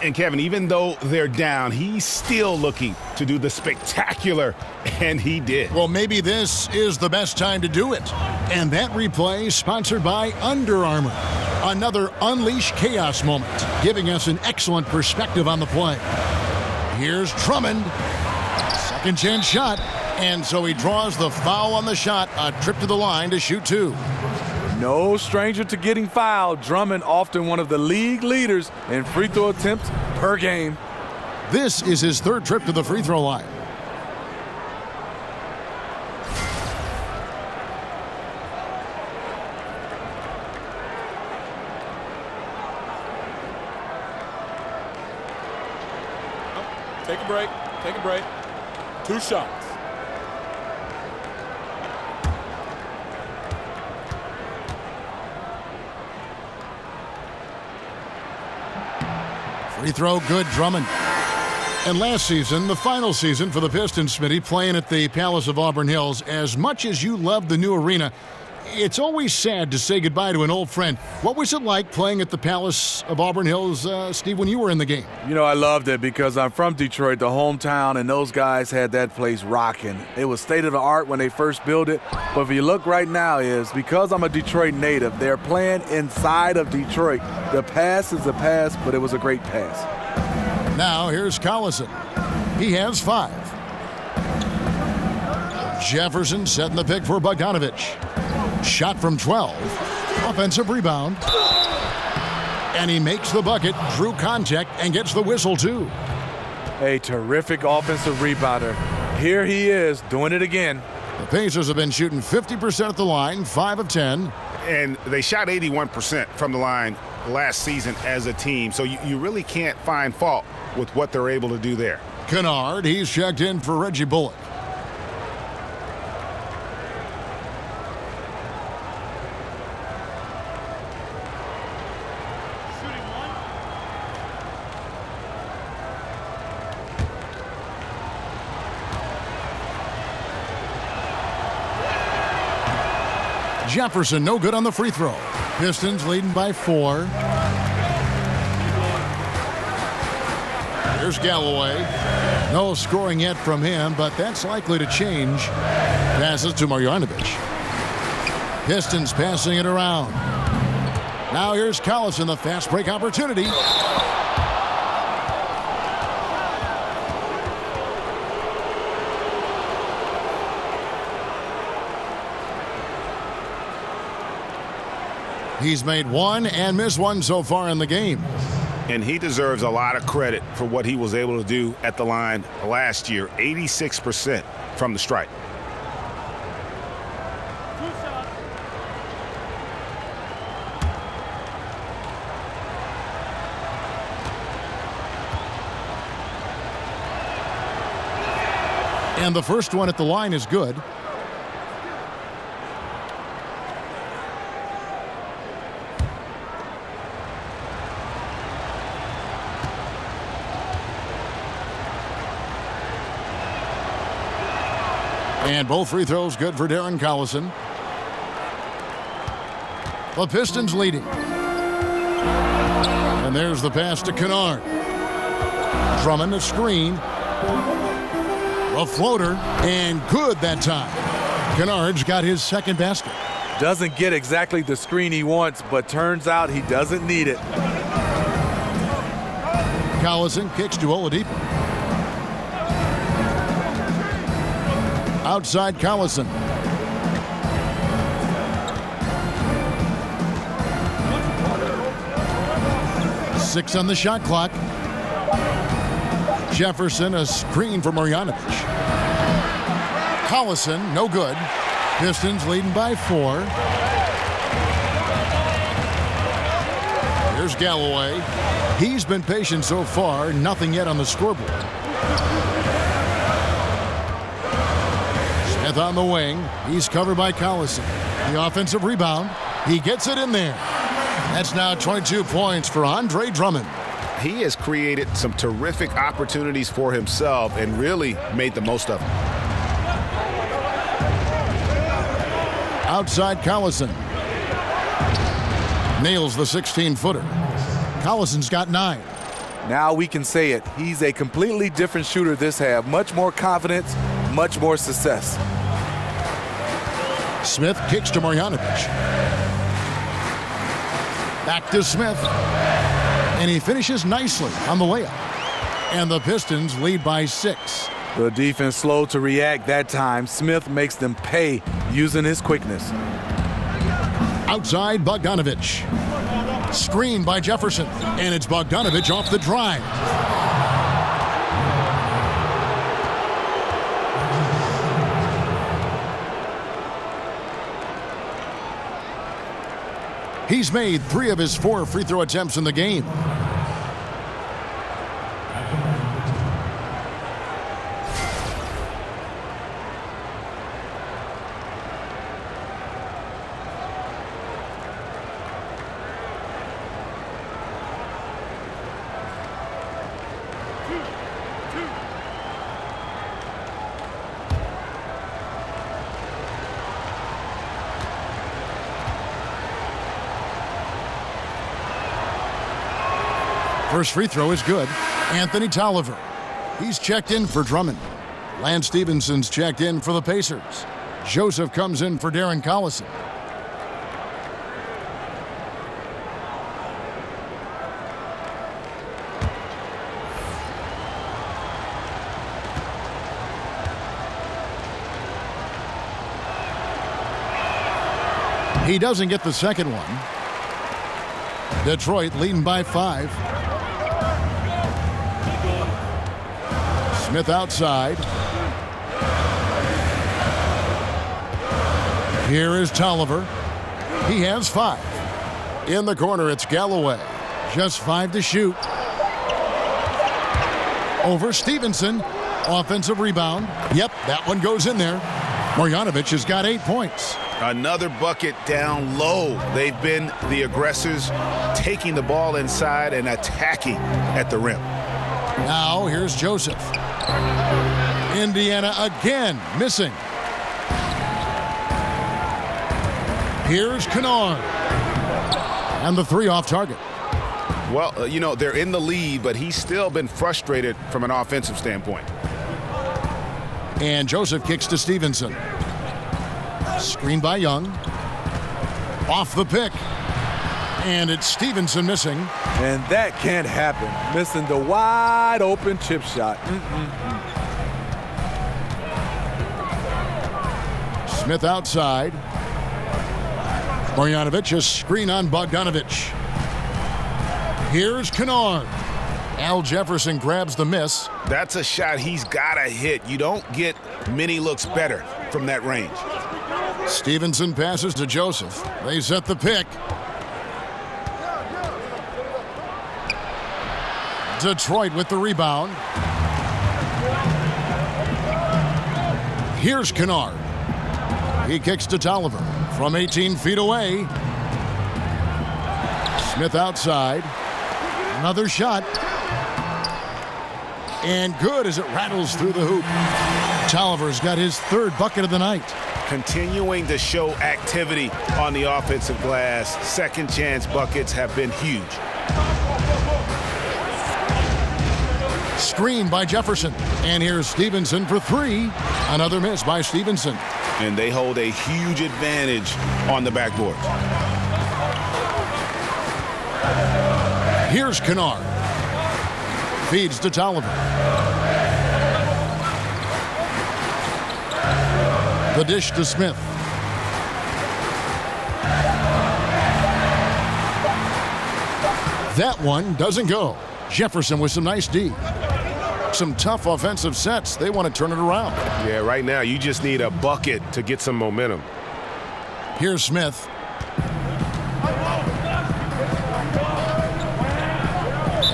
And Kevin, even though they're down, he's still looking to do the spectacular, and he did. Well, maybe this is the best time to do it. And that replay sponsored by Under Armour. Another Unleash Chaos moment, giving us an excellent perspective on the play. Here's Drummond. Second chance shot. And so he draws the foul on the shot. A trip to the line to shoot 2. No stranger to getting fouled. Drummond often one of the league leaders in free throw attempts per game. This is his third trip to the free throw line. Take a break. Take a break. 2 shots. Free throw good, Drummond. And last season, the final season for the Pistons, Smitty, playing at the Palace of Auburn Hills, as much as you love the new arena, it's always sad to say goodbye to an old friend. What was it like playing at the Palace of Auburn Hills, Steve, when you were in the game? You know, I loved it because I'm from Detroit, the hometown, and those guys had that place rocking. It was state-of-the-art when they first built it, but if you look right now is because I'm a Detroit native, they're playing inside of Detroit. The pass is a pass, but it was a great pass. Now here's Collison. He has 5. Jefferson setting the pick for Bogdanovic. Shot from 12. Offensive rebound. And he makes the bucket, drew contact, and gets the whistle too. A terrific offensive rebounder. Here he is doing it again. The Pacers have been shooting 50% at the line, 5 of 10. And they shot 81% from the line last season as a team. So you really can't find fault with what they're able to do there. Kennard, he's checked in for Reggie Bullock. Jefferson, no good on the free throw. Pistons leading by 4. Here's Galloway. No scoring yet from him, but that's likely to change. Passes to Marjanovic. Pistons passing it around. Now here's Collison, the fast break opportunity. He's made one and missed one so far in the game. And he deserves a lot of credit for what he was able to do at the line last year. 86% from the stripe. And the first one at the line is good. And both free throws good for Darren Collison. The Pistons leading. And there's the pass to Kennard. Drummond a screen. A floater, and good that time. Kennard's got his second basket. Doesn't get exactly the screen he wants, but turns out he doesn't need it. Collison kicks to Oladipo. Outside Collison. Six on the shot clock. Jefferson, a screen for Marjanovic. Collison, no good. Pistons leading by 4. Here's Galloway. He's been patient so far, nothing yet on the scoreboard. Smith on the wing. He's covered by Collison. The offensive rebound. He gets it in there. That's now 22 points for Andre Drummond. He has created some terrific opportunities for himself and really made the most of them. Outside Collison. Nails the 16-footer. Collison's got 9. Now we can say it. He's a completely different shooter this half. Much more confidence, much more success. Smith kicks to Marjanovic. Back to Smith. And he finishes nicely on the layup. And the Pistons lead by 6. The defense slow to react that time. Smith makes them pay using his quickness. Outside Bogdanovic. Screen by Jefferson. And it's Bogdanovic off the drive. He's made 3 of his 4 free throw attempts in the game. First free throw is good. Anthony Tolliver. He's checked in for Drummond. Lance Stevenson's checked in for the Pacers. Joseph comes in for Darren Collison. He doesn't get the second one. Detroit leading by 5. Smith outside. Here is Tolliver. He has 5. In the corner, it's Galloway. Just 5 to shoot. Over Stevenson. Offensive rebound. Yep, that one goes in there. Marjanovic has got 8 points. Another bucket down low. They've been the aggressors, taking the ball inside and attacking at the rim. Now here's Joseph. Indiana again missing. Here's Kennard. And the three off target. Well, you know, they're in the lead, but he's still been frustrated from an offensive standpoint. And Joseph kicks to Stevenson. Screen by Young. Off the pick. And it's Stevenson missing. And that can't happen. Missing the wide open chip shot. Smith outside. Marjanovic, a screen on Bogdanovich. Here's Kennard. Al Jefferson grabs the miss. That's a shot he's got to hit. You don't get many looks better from that range. Stevenson passes to Joseph. They set the pick. Detroit with the rebound. Here's Kennard. He kicks to Tolliver from 18 feet away. Smith outside. Another shot. And good as it rattles through the hoop. Tolliver's got his third bucket of the night. Continuing to show activity on the offensive glass. Second chance buckets have been huge. Screen by Jefferson. And here's Stevenson for three. Another miss by Stevenson. And they hold a huge advantage on the backboard. Here's Kennard. Feeds to Tolliver. The dish to Smith. That one doesn't go. Jefferson with some nice D. Some tough offensive sets. They want to turn it around. Yeah, right now you just need a bucket to get some momentum. Here's Smith.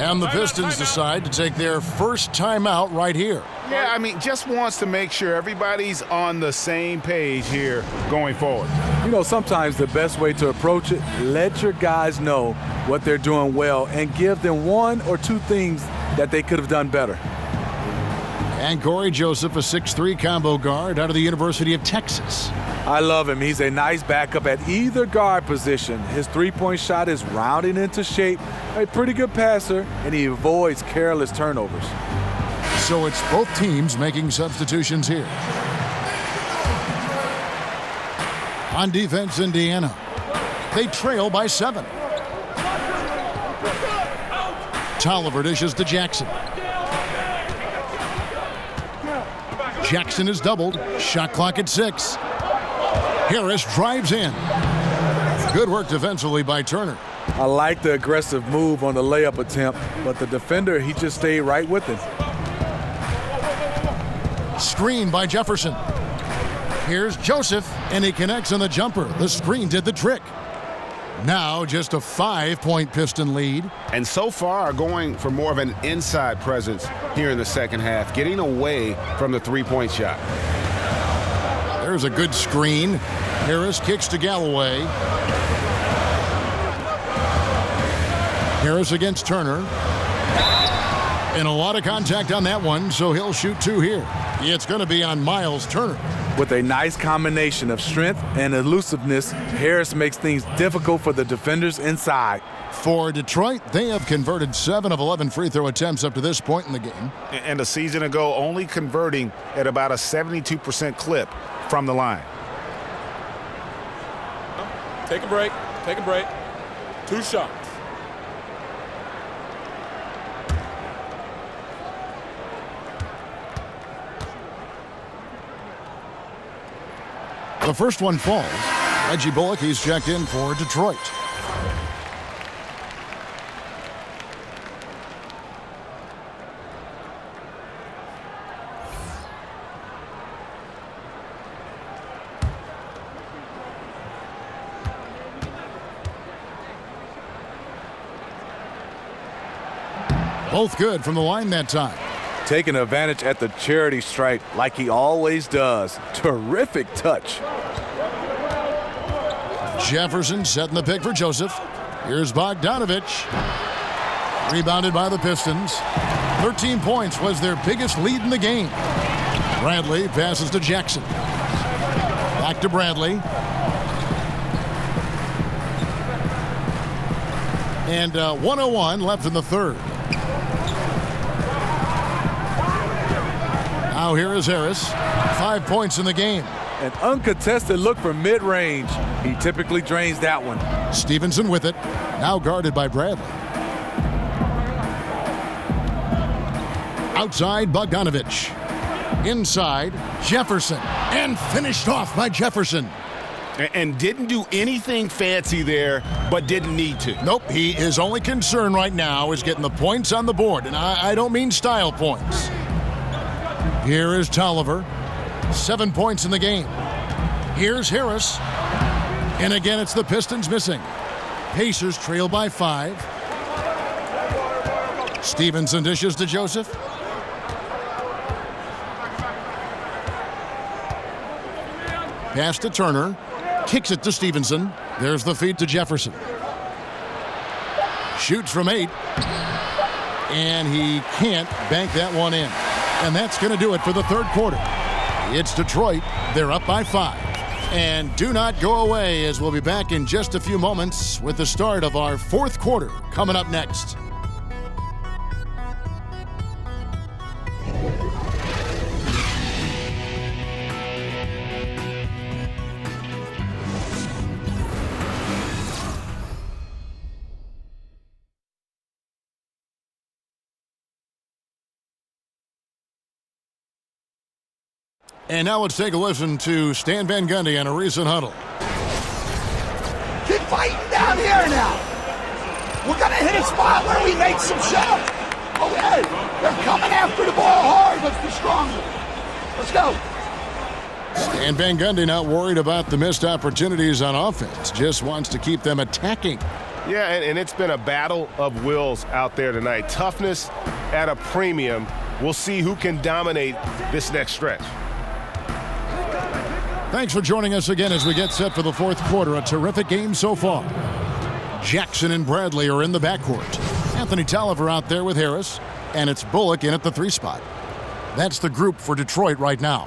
And the Pistons decide to take their first timeout right here. Yeah, I mean, just wants to make sure everybody's on the same page here going forward. You know, sometimes the best way to approach it, let your guys know what they're doing well and give them one or two things that they could have done better. And Corey Joseph, a 6'3" combo guard out of the University of Texas. I love him. He's a nice backup at either guard position. His three-point shot is rounding into shape, a pretty good passer, and he avoids careless turnovers. So it's both teams making substitutions here. On defense, Indiana. They trail by 7. Tolliver dishes to Jackson. Jackson is doubled. Shot clock at 6. Harris drives in. Good work defensively by Turner. I like the aggressive move on the layup attempt, but the defender, he just stayed right with him. Screen by Jefferson. Here's Joseph, and he connects on the jumper. The screen did the trick. Now just a 5-point Piston lead. And so far going for more of an inside presence here in the second half, getting away from the three-point shot. There's a good screen. Harris kicks to Galloway. Harris against Turner. And a lot of contact on that one, so he'll shoot 2 here. It's going to be on Miles Turner. With a nice combination of strength and elusiveness, Harris makes things difficult for the defenders inside. For Detroit, they have converted 7 of 11 free throw attempts up to this point in the game. And a season ago, only converting at about a 72% clip from the line. Take a break. Take a break. 2 shots. The first one falls. Reggie Bullock, he's checked in for Detroit. Both good from the line that time. Taking advantage at the charity stripe like he always does. Terrific touch. Jefferson setting the pick for Joseph. Here's Bogdanovich. Rebounded by the Pistons. 13 points was their biggest lead in the game. Bradley passes to Jackson. Back to Bradley. And 1:01 left in the third. Now here is Harris. 5 points in the game. An uncontested look from mid-range. He typically drains that one. Stevenson with it. Now guarded by Bradley. Outside, Bogdanovich. Inside, Jefferson. And finished off by Jefferson. And didn't do anything fancy there, but didn't need to. Nope, his only concern right now is getting the points on the board. And I don't mean style points. Here is Tolliver. 7 points in the game. Here's Harris. And again, it's the Pistons missing. Pacers trail by 5. Stevenson dishes to Joseph. Pass to Turner. Kicks it to Stevenson. There's the feed to Jefferson. Shoots from 8. And he can't bank that one in. And that's going to do it for the third quarter. It's Detroit. They're up by 5. And do not go away, as we'll be back in just a few moments with the start of our fourth quarter coming up next. And now let's take a listen to Stan Van Gundy on a recent huddle. Keep fighting down here now. We're going to hit a spot where we make some shots. Okay, they're coming after the ball hard. Let's be stronger. Let's go. Stan Van Gundy not worried about the missed opportunities on offense. Just wants to keep them attacking. Yeah, and it's been a battle of wills out there tonight. Toughness at a premium. We'll see who can dominate this next stretch. Thanks for joining us again as we get set for the fourth quarter. A terrific game so far. Jackson and Bradley are in the backcourt. Anthony Tolliver out there with Harris, and it's Bullock in at the 3 spot. That's the group for Detroit right now.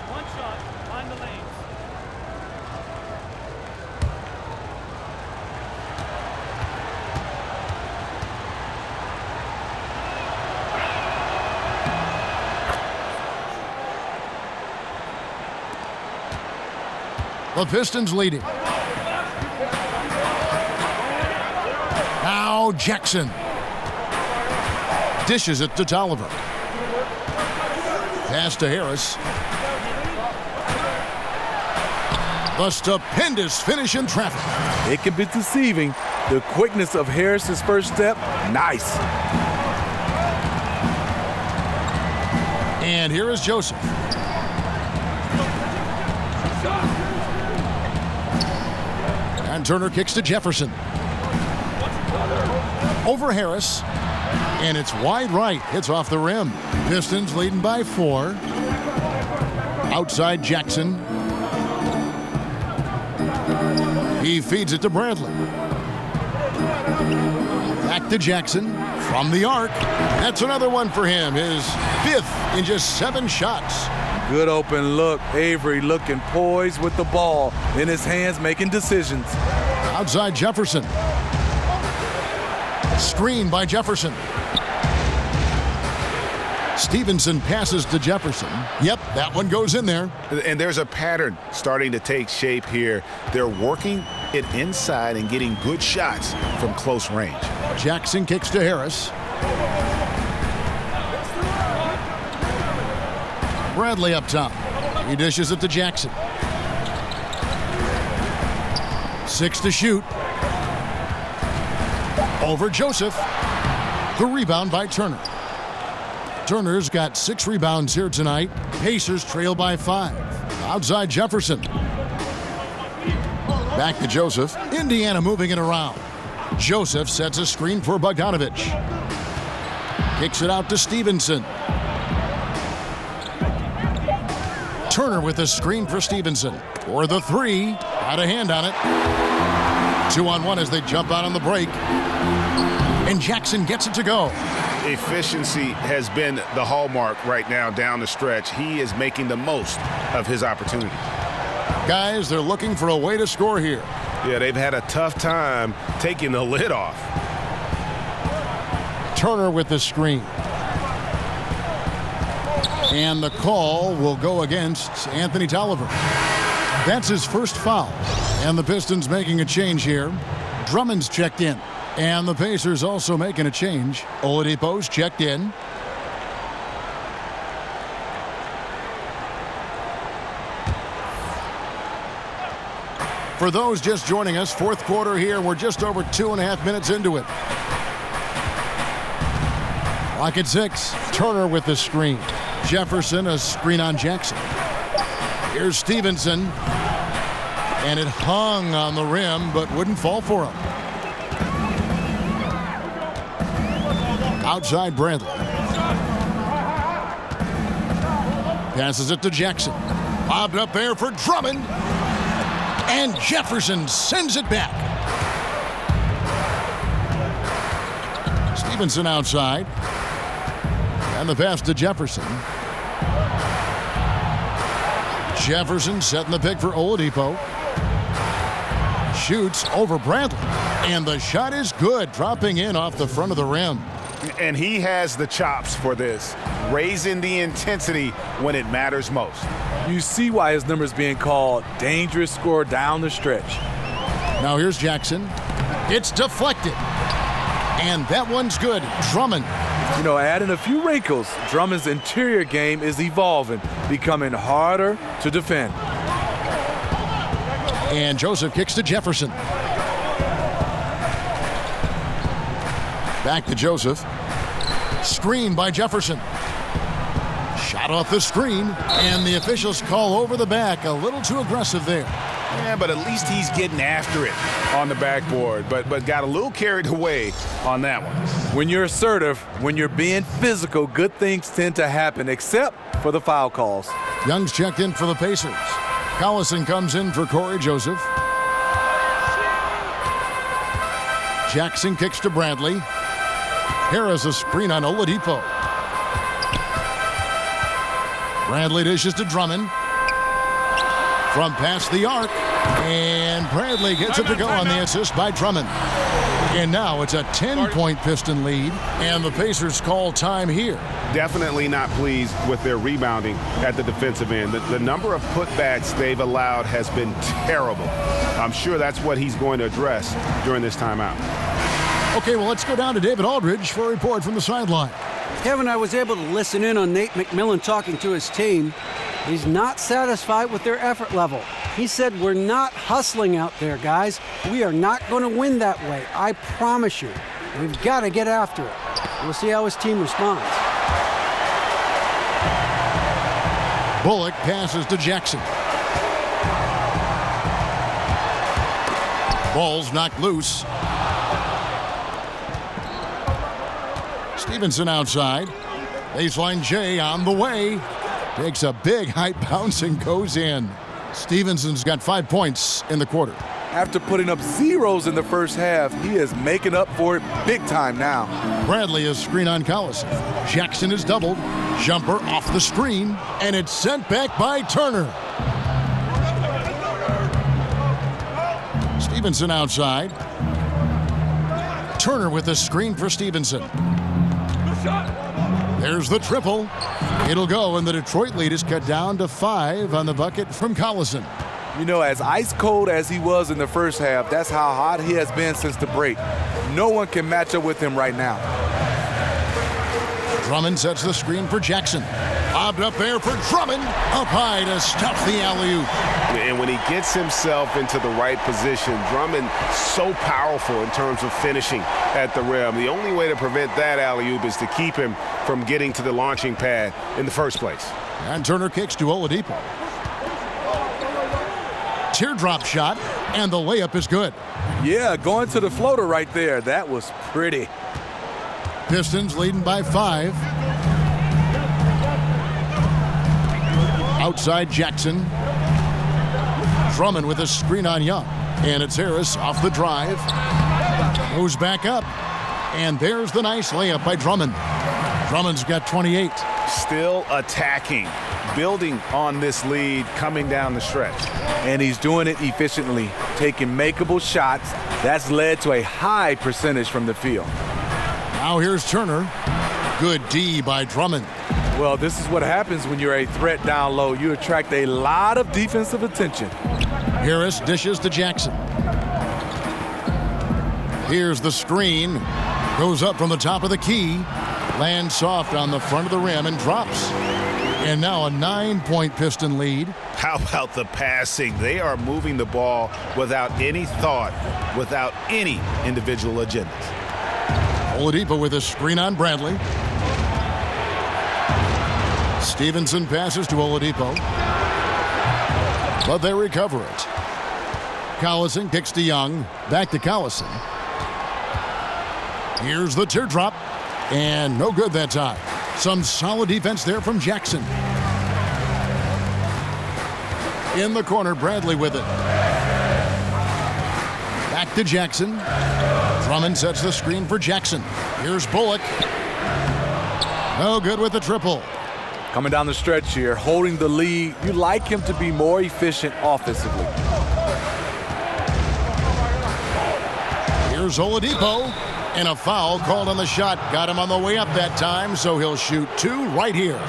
One shot, find the lanes. The Pistons leading. Now Jackson. Dishes it to Tolliver. Pass to Harris. The stupendous finish in traffic. It can be deceiving. The quickness of Harris's first step, nice. And here is Joseph. And Turner kicks to Jefferson. Over Harris. And it's wide right. Hits off the rim. Pistons leading by 4. Outside Jackson. He feeds it to Bradley. Back to Jackson. From the arc. That's another one for him. His 5th in just 7 shots. Good open look. Avery looking poised with the ball in his hands, making decisions. Outside Jefferson. Screen by Jefferson. Stevenson passes to Jefferson. Yep, that one goes in there. And there's a pattern starting to take shape here. They're working it inside and getting good shots from close range. Jackson kicks to Harris. Bradley up top. He dishes it to Jackson. 6 to shoot. Over Joseph. The rebound by Turner. Turner's got 6 rebounds here tonight. Pacers trail by 5. Outside Jefferson. Back to Joseph. Indiana moving it around. Joseph sets a screen for Bogdanovich. Kicks it out to Stevenson. Turner with a screen for Stevenson. For the 3. Got a hand on it. 2-on-1 as they jump out on the break. And Jackson gets it to go. efficiency has been the hallmark right now down the stretch. He is making the most of his opportunity. Guys, they're looking for a way to score here. Yeah, they've had a tough time taking the lid off. Turner with the screen. And the call will go against Anthony Tolliver. That's his first foul. And the Pistons making a change here. Drummond's checked in. And the Pacers also making a change. Oladipo's checked in. For those just joining us, fourth quarter here. We're just over 2.5 minutes into it. Clock at 6. Turner with the screen. Jefferson, a screen on Jackson. Here's Stevenson. And it hung on the rim, but wouldn't fall for him. Outside Bradley. Passes it to Jackson. Bobbed up there for Drummond. And Jefferson sends it back. Stevenson outside. And the pass to Jefferson. Jefferson setting the pick for Oladipo. Shoots over Bradley. And the shot is good, dropping in off the front of the rim. And he has the chops for this, raising the intensity when it matters most. You see why his number is being called dangerous score down the stretch. Now here's Jackson. It's deflected. And that one's good. Drummond. You know, adding a few wrinkles, Drummond's interior game is evolving, becoming harder to defend. And Joseph kicks to Jefferson. Back to Joseph. Screen by Jefferson. Shot off the screen, and the officials call over the back. A little too aggressive there. Yeah, but at least he's getting after it on the backboard, but got a little carried away on that one. When you're assertive, when you're being physical, good things tend to happen, except for the foul calls. Young's checked in for the Pacers. Collison comes in for Corey Joseph. Jackson kicks to Bradley. Harris a screen on Oladipo. Bradley dishes to Drummond. From past the arc. And Bradley gets it to go on the assist by Drummond. And now it's a 10-point Piston lead. And the Pacers call time here. Definitely not pleased with their rebounding at the defensive end. The number of putbacks they've allowed has been terrible. I'm sure that's what he's going to address during this timeout. Okay, well, let's go down to David Aldridge for a report from the sideline. Kevin, I was able to listen in on Nate McMillan talking to his team. He's not satisfied with their effort level. He said, we're not hustling out there, guys. We are not going to win that way. I promise you. We've got to get after it. We'll see how his team responds. Bullock passes to Jackson. Ball's knocked loose. Stevenson outside. Baseline J on the way. Takes a big high bounce and goes in. Stevenson's got 5 points in the quarter. After putting up zeros in the first half, he is making up for it big time now. Bradley is screen on Collison. Jackson is doubled. Jumper off the screen. And it's sent back by Turner. Stevenson outside. Turner with the screen for Stevenson. There's the triple. It'll go, and the Detroit lead is cut down to 5 on the bucket from Collison. You know, as ice cold as he was in the first half, that's how hot he has been since the break. No one can match up with him right now. Drummond sets the screen for Jackson. Bobbed up there for Drummond. Up high to stuff the alley-oop. And when he gets himself into the right position, Drummond so powerful in terms of finishing at the rim. The only way to prevent that alley-oop is to keep him from getting to the launching pad in the first place. And Turner kicks to Oladipo. Teardrop shot, and the layup is good. Yeah, going to the floater right there. That was pretty. Pistons leading by 5. Outside Jackson. Drummond with a screen on Young. And it's Harris off the drive. Goes back up. And there's the nice layup by Drummond. Drummond's got 28. Still attacking, building on this lead coming down the stretch. And he's doing it efficiently, taking makeable shots. That's led to a high percentage from the field. Now here's Turner. Good D by Drummond. Well, this is what happens when you're a threat down low. You attract a lot of defensive attention. Harris dishes to Jackson. Here's the screen. Goes up from the top of the key. Lands soft on the front of the rim and drops. And now a 9-point Piston lead. How about the passing? They are moving the ball without any thought, without any individual agendas. Oladipo with a screen on Bradley. Stevenson passes to Oladipo. But they recover it. Collison kicks to Young. Back to Collison. Here's the teardrop. And no good that time. Some solid defense there from Jackson. In the corner, Bradley with it. Back to Jackson. Drummond sets the screen for Jackson. Here's Bullock. No good with the triple. Coming down the stretch here, holding the lead. You like him to be more efficient offensively. Here's Oladipo. And a foul called on the shot. Got him on the way up that time, so he'll shoot 2 right here.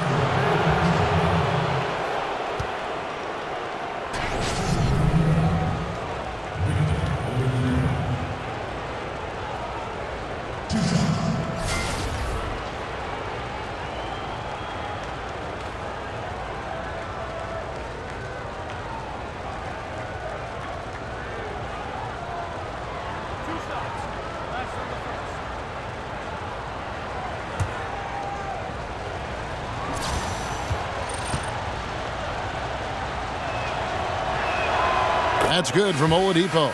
That's good from Oladipo.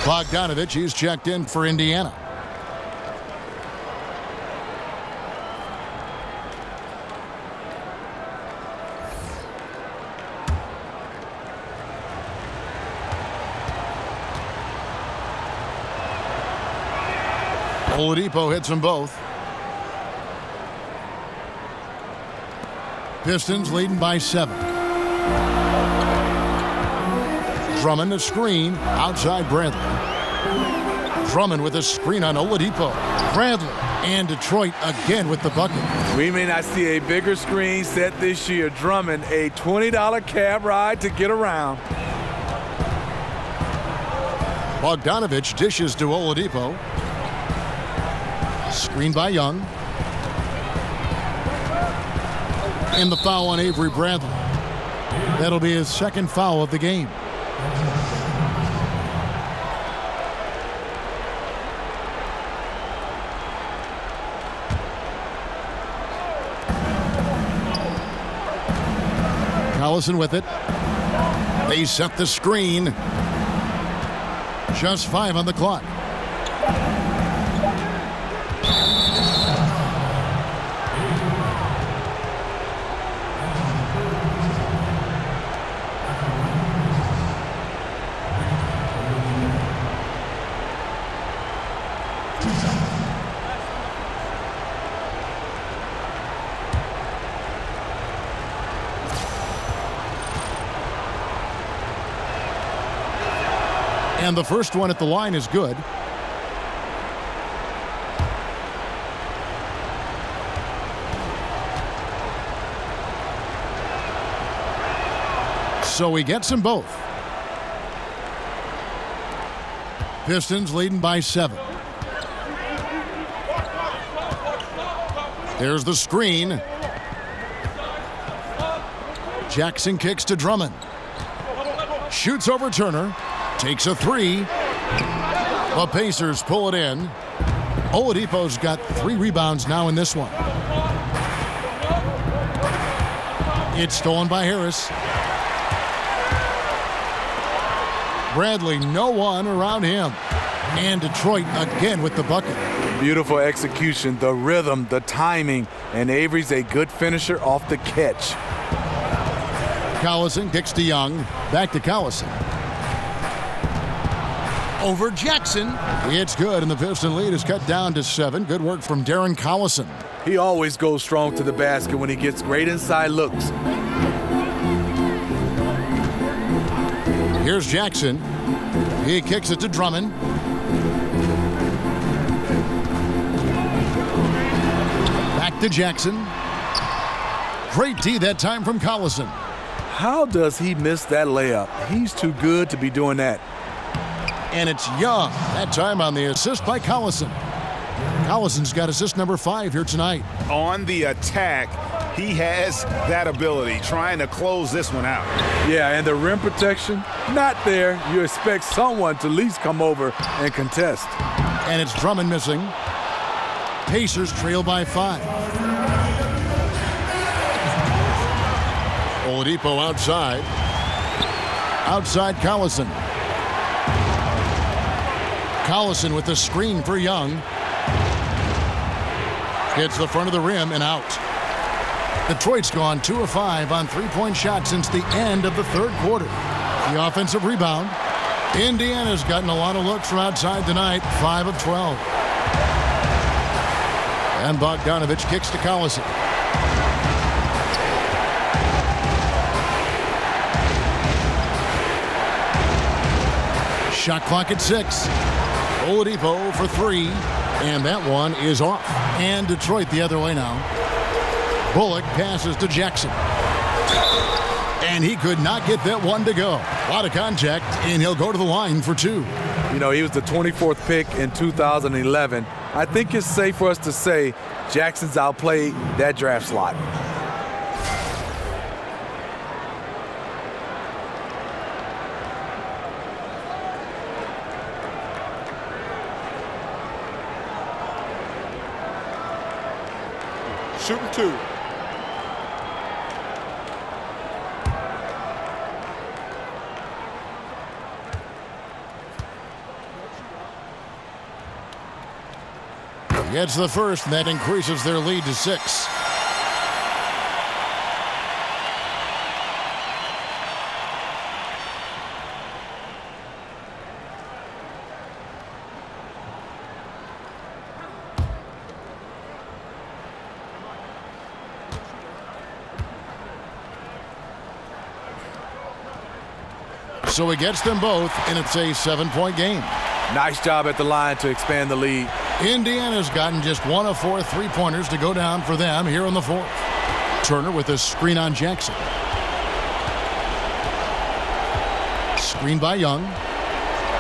Bogdanovich, he's checked in for Indiana. Oladipo hits them both. Pistons leading by 7. Drummond a screen outside Bradley. Drummond with a screen on Oladipo. Bradley and Detroit again with the bucket. We may not see a bigger screen set this year. Drummond, a $20 cab ride to get around. Bogdanovich dishes to Oladipo. Screen by Young. And the foul on Avery Bradley. That'll be his second foul of the game. Collison with it. They set the screen. Just 5 on the clock. And the first one at the line is good. So he gets them both. Pistons leading by 7. There's the screen. Jackson kicks to Drummond. Shoots over Turner. Takes a 3. The Pacers pull it in. Oladipo's got 3 rebounds now in this one. It's stolen by Harris. Bradley, no one around him. And Detroit again with the bucket. Beautiful execution, the rhythm, the timing, and Avery's a good finisher off the catch. Collison kicks to Young. Back to Collison. Over Jackson. It's good, and the Piston lead is cut down to 7. Good work from Darren Collison. He always goes strong to the basket when he gets great inside looks. Here's Jackson. He kicks it to Drummond. Back to Jackson. Great D that time from Collison. How does he miss that layup? He's too good to be doing that. And it's Young. That time on the assist by Collison. Collison's got assist number 5 here tonight. On the attack, he has that ability, trying to close this one out. Yeah, and the rim protection, not there. You expect someone to at least come over and contest. And it's Drummond missing. Pacers trail by 5. Oladipo outside. Outside Collison. Collison with the screen for Young. Hits the front of the rim and out. Detroit's gone 2 of 5 on three-point shots since the end of the third quarter. The offensive rebound. Indiana's gotten a lot of looks from outside tonight, 5 of 12. And Bogdanovich kicks to Collison. Shot clock at 6. Oladipo for 3. And that one is off. And Detroit the other way now. Bullock passes to Jackson. And he could not get that one to go. A lot of contact, and he'll go to the line for 2. You know, he was the 24th pick in 2011. I think it's safe for us to say Jackson's outplayed that draft slot. Shooting 2. Gets the first, and that increases their lead to 6. So he gets them both, and it's a 7-point game. Nice job at the line to expand the lead. Indiana's gotten just 1 of 4 three-pointers to go down for them here in the 4th. Turner with a screen on Jackson. Screen by Young.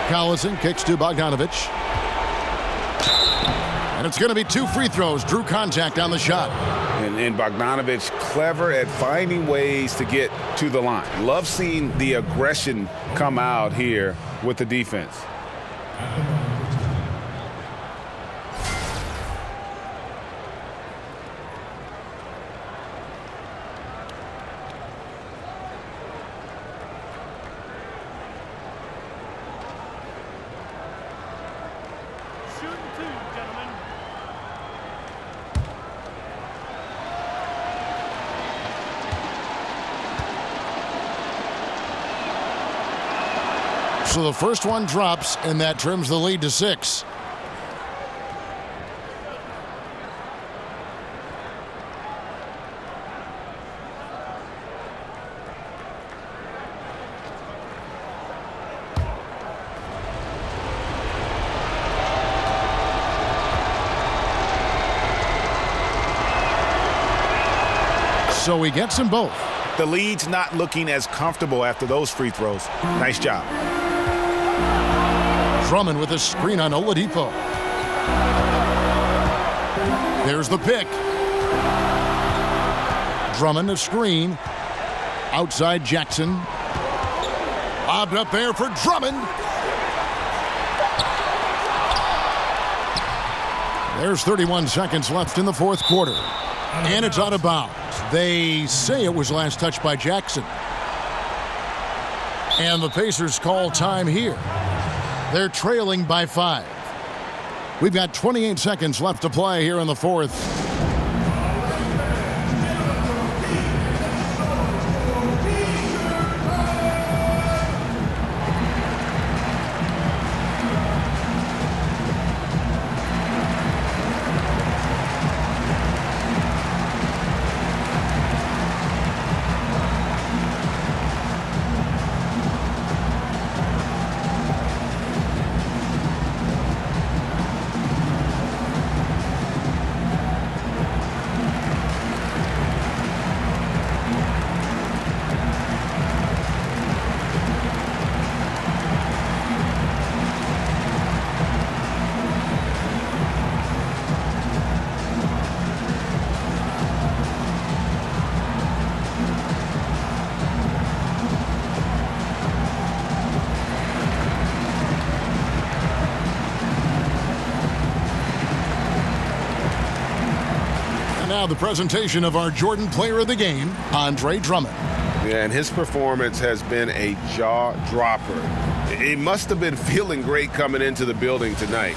Collison kicks to Bogdanovich. And it's going to be 2 free throws. Drew contact on the shot. And Bogdanovich clever at finding ways to get to the line. Love seeing the aggression come out here with the defense. Shooting 2, gentlemen. So the first one drops, and that trims the lead to 6. So he gets them both. The lead's not looking as comfortable after those free throws. Nice job. Drummond with a screen on Oladipo. There's the pick. Drummond a screen. Outside Jackson. Lobbed up there for Drummond. There's 31 seconds left in the 4th quarter. And it's out of bounds. They say it was last touched by Jackson. And the Pacers call time here. They're trailing by 5. We've got 28 seconds left to play here in the 4th. now the presentation of our Jordan Player of the Game, Andre Drummond. Yeah, and his performance has been a jaw-dropper. He must have been feeling great coming into the building tonight,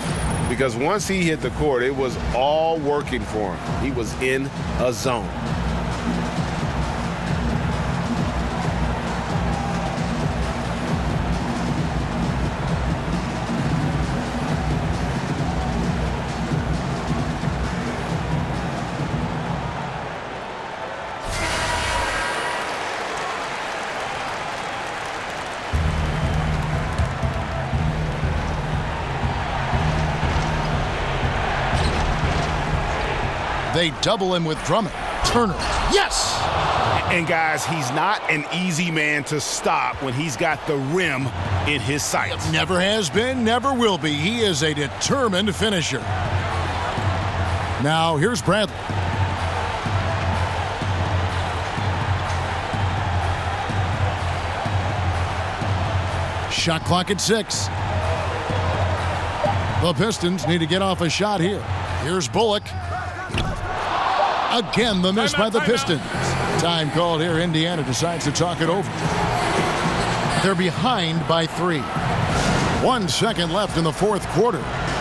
because once he hit the court, it was all working for him. He was in a zone. They double him with Drummond. Turner. Yes! And guys, he's not an easy man to stop when he's got the rim in his sights. Never has been, never will be. He is a determined finisher. Now, here's Bradley. Shot clock at 6. The Pistons need to get off a shot here. Here's Bullock. Again, the miss by the Pistons. Time called here. Indiana decides to talk it over. They're behind by 3. 1 second left in the fourth quarter.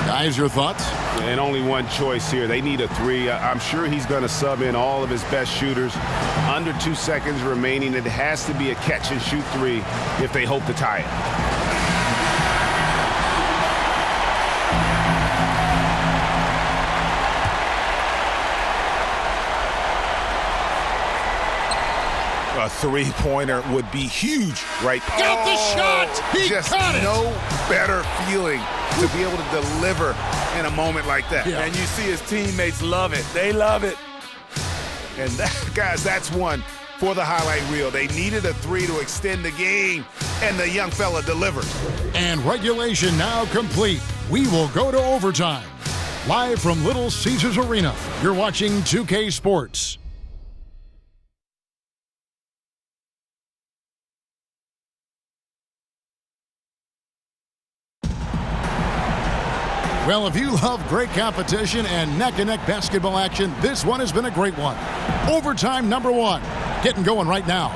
Guys, your thoughts? And only one choice here. They need a 3. I'm sure he's going to sub in all of his best shooters. Under 2 seconds remaining. It has to be a catch-and-shoot 3 if they hope to tie it. A 3-pointer would be huge right there. Got the shot! He just caught it! No better feeling to be able to deliver in a moment like that. Yeah. And you see his teammates love it. They love it. And that, guys, that's one for the highlight reel. They needed a 3 to extend the game, and the young fella delivered. And regulation now complete. We will go to overtime. Live from Little Caesars Arena, you're watching 2K Sports. Well, if you love great competition and neck-and-neck basketball action, this one has been a great one. Overtime number 1. Getting going right now.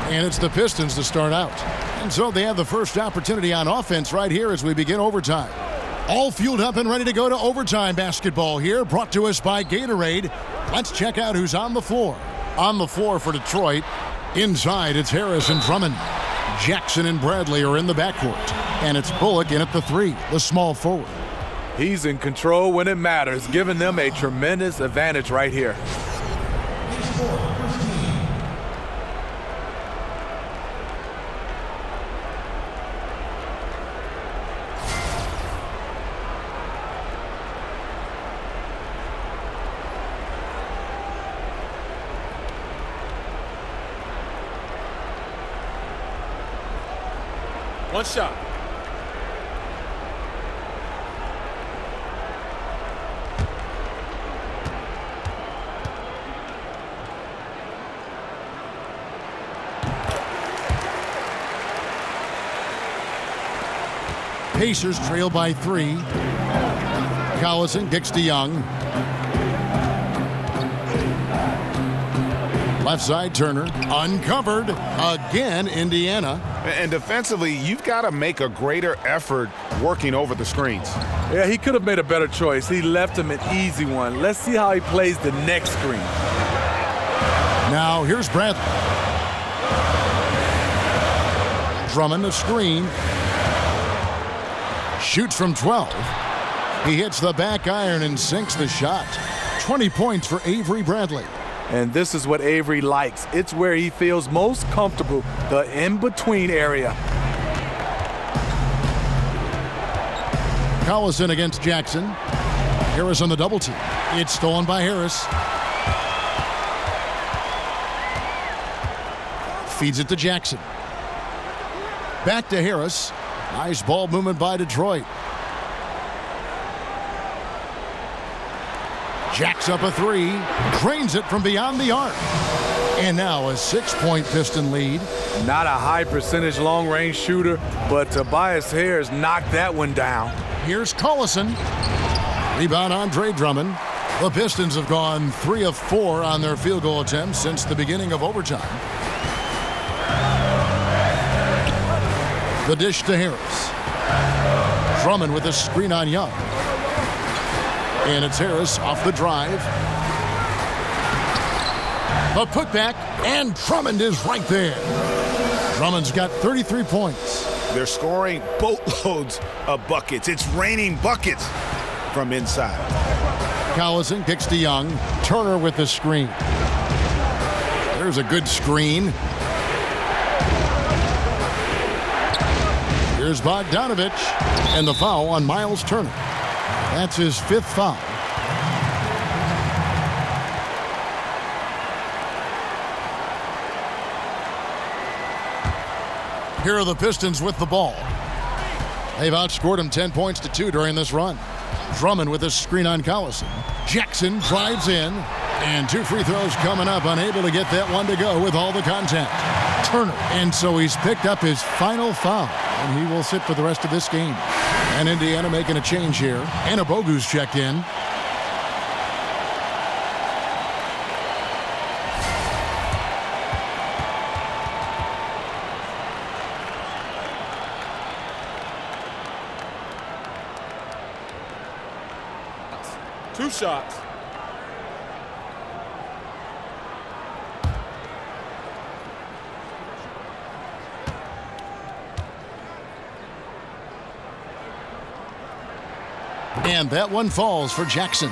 And it's the Pistons to start out. And so they have the first opportunity on offense right here as we begin overtime. All fueled up and ready to go to overtime basketball here, brought to us by Gatorade. Let's check out who's on the floor. On the floor for Detroit. Inside, it's Harris and Drummond. Jackson and Bradley are in the backcourt. And it's Bullock in at the 3, the small forward. He's in control when it matters, giving them a tremendous advantage right here. One shot. Pacers trail by 3. Collison kicks to Young. Left side, Turner. Uncovered. Again, Indiana. And defensively, you've got to make a greater effort working over the screens. Yeah, he could have made a better choice. He left him an easy one. Let's see how he plays the next screen. Now, here's Bradley. Drummond, a screen. Shoots from 12. He hits the back iron and sinks the shot. 20 points for Avery Bradley. And this is what Avery likes. It's where he feels most comfortable, the in-between area. Collison against Jackson. Harris on the double team. It's stolen by Harris. Feeds it to Jackson. Back to Harris. Nice ball movement by Detroit. Jacks up a 3. Drains it from beyond the arc. And now a 6-point Piston lead. Not a high percentage long-range shooter, but Tobias Harris knocked that one down. Here's Collison. Rebound Andre Drummond. The Pistons have gone 3 of 4 on their field goal attempts since the beginning of overtime. The dish to Harris. Drummond with a screen on Young. And it's Harris off the drive. The putback, and Drummond is right there. Drummond's got 33 points. They're scoring boatloads of buckets. It's raining buckets from inside. Collison kicks to Young. Turner with the screen. There's a good screen. Here's Bogdanovich. And the foul on Miles Turner. That's his 5th foul. Here are the Pistons with the ball. They've outscored them 10 points to 2 during this run. Drummond with a screen on Collison. Jackson drives in, and 2 free throws coming up, unable to get that one to go with all the contact. Turner, and so he's picked up his final foul, and he will sit for the rest of this game. And Indiana making a change here. Anabogu's checked in. Two shots. And that one falls for Jackson.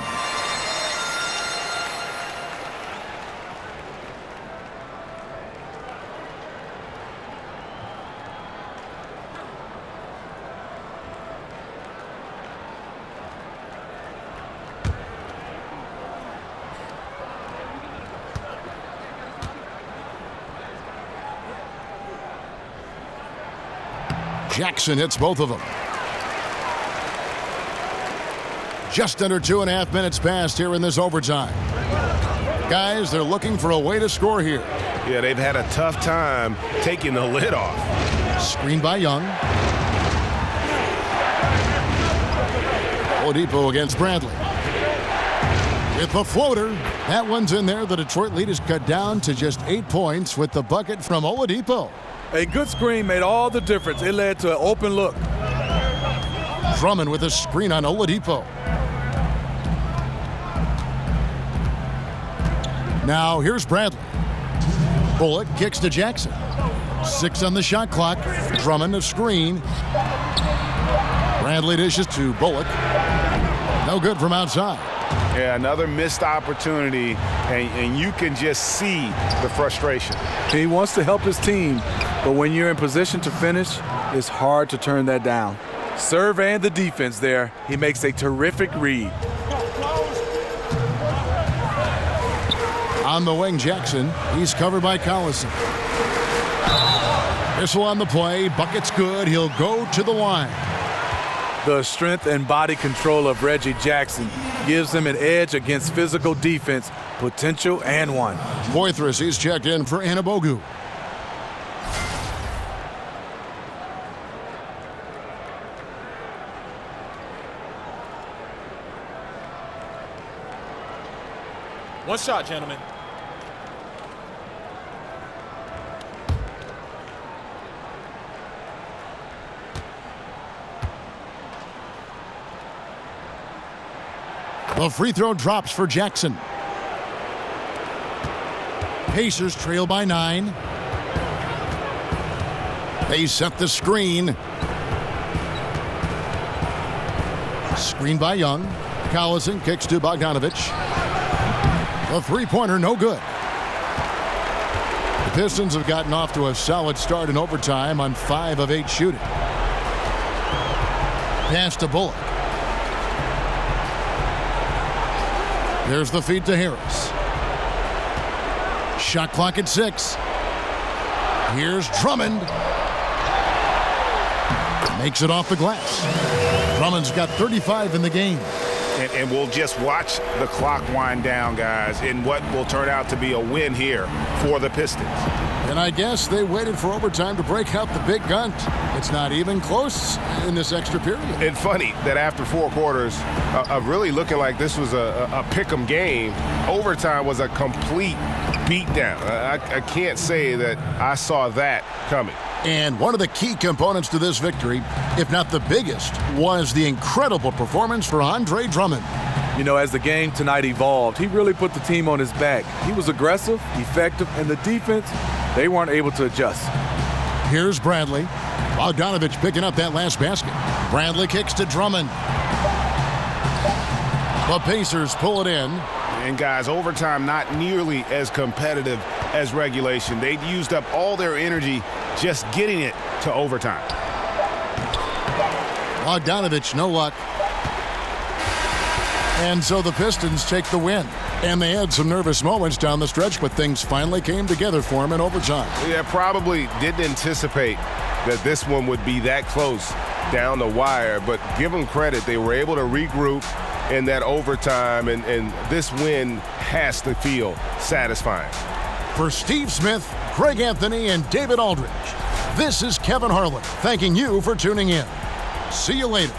Jackson hits both of them. Just under 2.5 minutes passed here in this overtime. Guys, they're looking for a way to score here. Yeah, they've had a tough time taking the lid off. Screen by Young. Oladipo against Bradley. With the floater. That one's in there. The Detroit lead is cut down to just 8 points with the bucket from Oladipo. A good screen made all the difference. It led to an open look. Drummond with a screen on Oladipo. Now here's Bradley. Bullock kicks to Jackson. 6 on the shot clock. Drummond a screen. Bradley dishes to Bullock. No good from outside. Yeah, another missed opportunity, and you can just see the frustration. He wants to help his team, but when you're in position to finish, it's hard to turn that down. Serve and the defense there. He makes a terrific read. On the wing, Jackson. He's covered by Collison. Whistle on the play. Bucket's good. He'll go to the line. The strength and body control of Reggie Jackson gives him an edge against physical defense, potential and one. Poitras, he's checked in for Anabogu. One shot, gentlemen. The free throw drops for Jackson. Pacers trail by 9. They set the screen. Screen by Young. Collison kicks to Bogdanovich. The three-pointer, no good. The Pistons have gotten off to a solid start in overtime on 5 of 8 shooting. Pass to Bullock. There's the feed to Harris. Shot clock at 6. Here's Drummond. Makes it off the glass. Drummond's got 35 in the game. And we'll just watch the clock wind down, guys, in what will turn out to be a win here for the Pistons. And I guess they waited for overtime to break out the big gun. It's not even close in this extra period. And funny that after 4 quarters of really looking like this was a pick-em game, overtime was a complete beatdown. I can't say that I saw that coming. And one of the key components to this victory, if not the biggest, was the incredible performance for Andre Drummond. You know, as the game tonight evolved, he really put the team on his back. He was aggressive, effective, and the defense, they weren't able to adjust. Here's Bradley. Bogdanovich picking up that last basket. Bradley kicks to Drummond. The Pacers pull it in. And guys, overtime not nearly as competitive as regulation. They used up all their energy just getting it to overtime. Bogdanovich, no luck. And so the Pistons take the win. And they had some nervous moments down the stretch, but things finally came together for them in overtime. Yeah, probably didn't anticipate that this one would be that close down the wire, but give them credit. They were able to regroup in that overtime, and this win has to feel satisfying. For Steve Smith, Greg Anthony, and David Aldridge, this is Kevin Harlan thanking you for tuning in. See you later.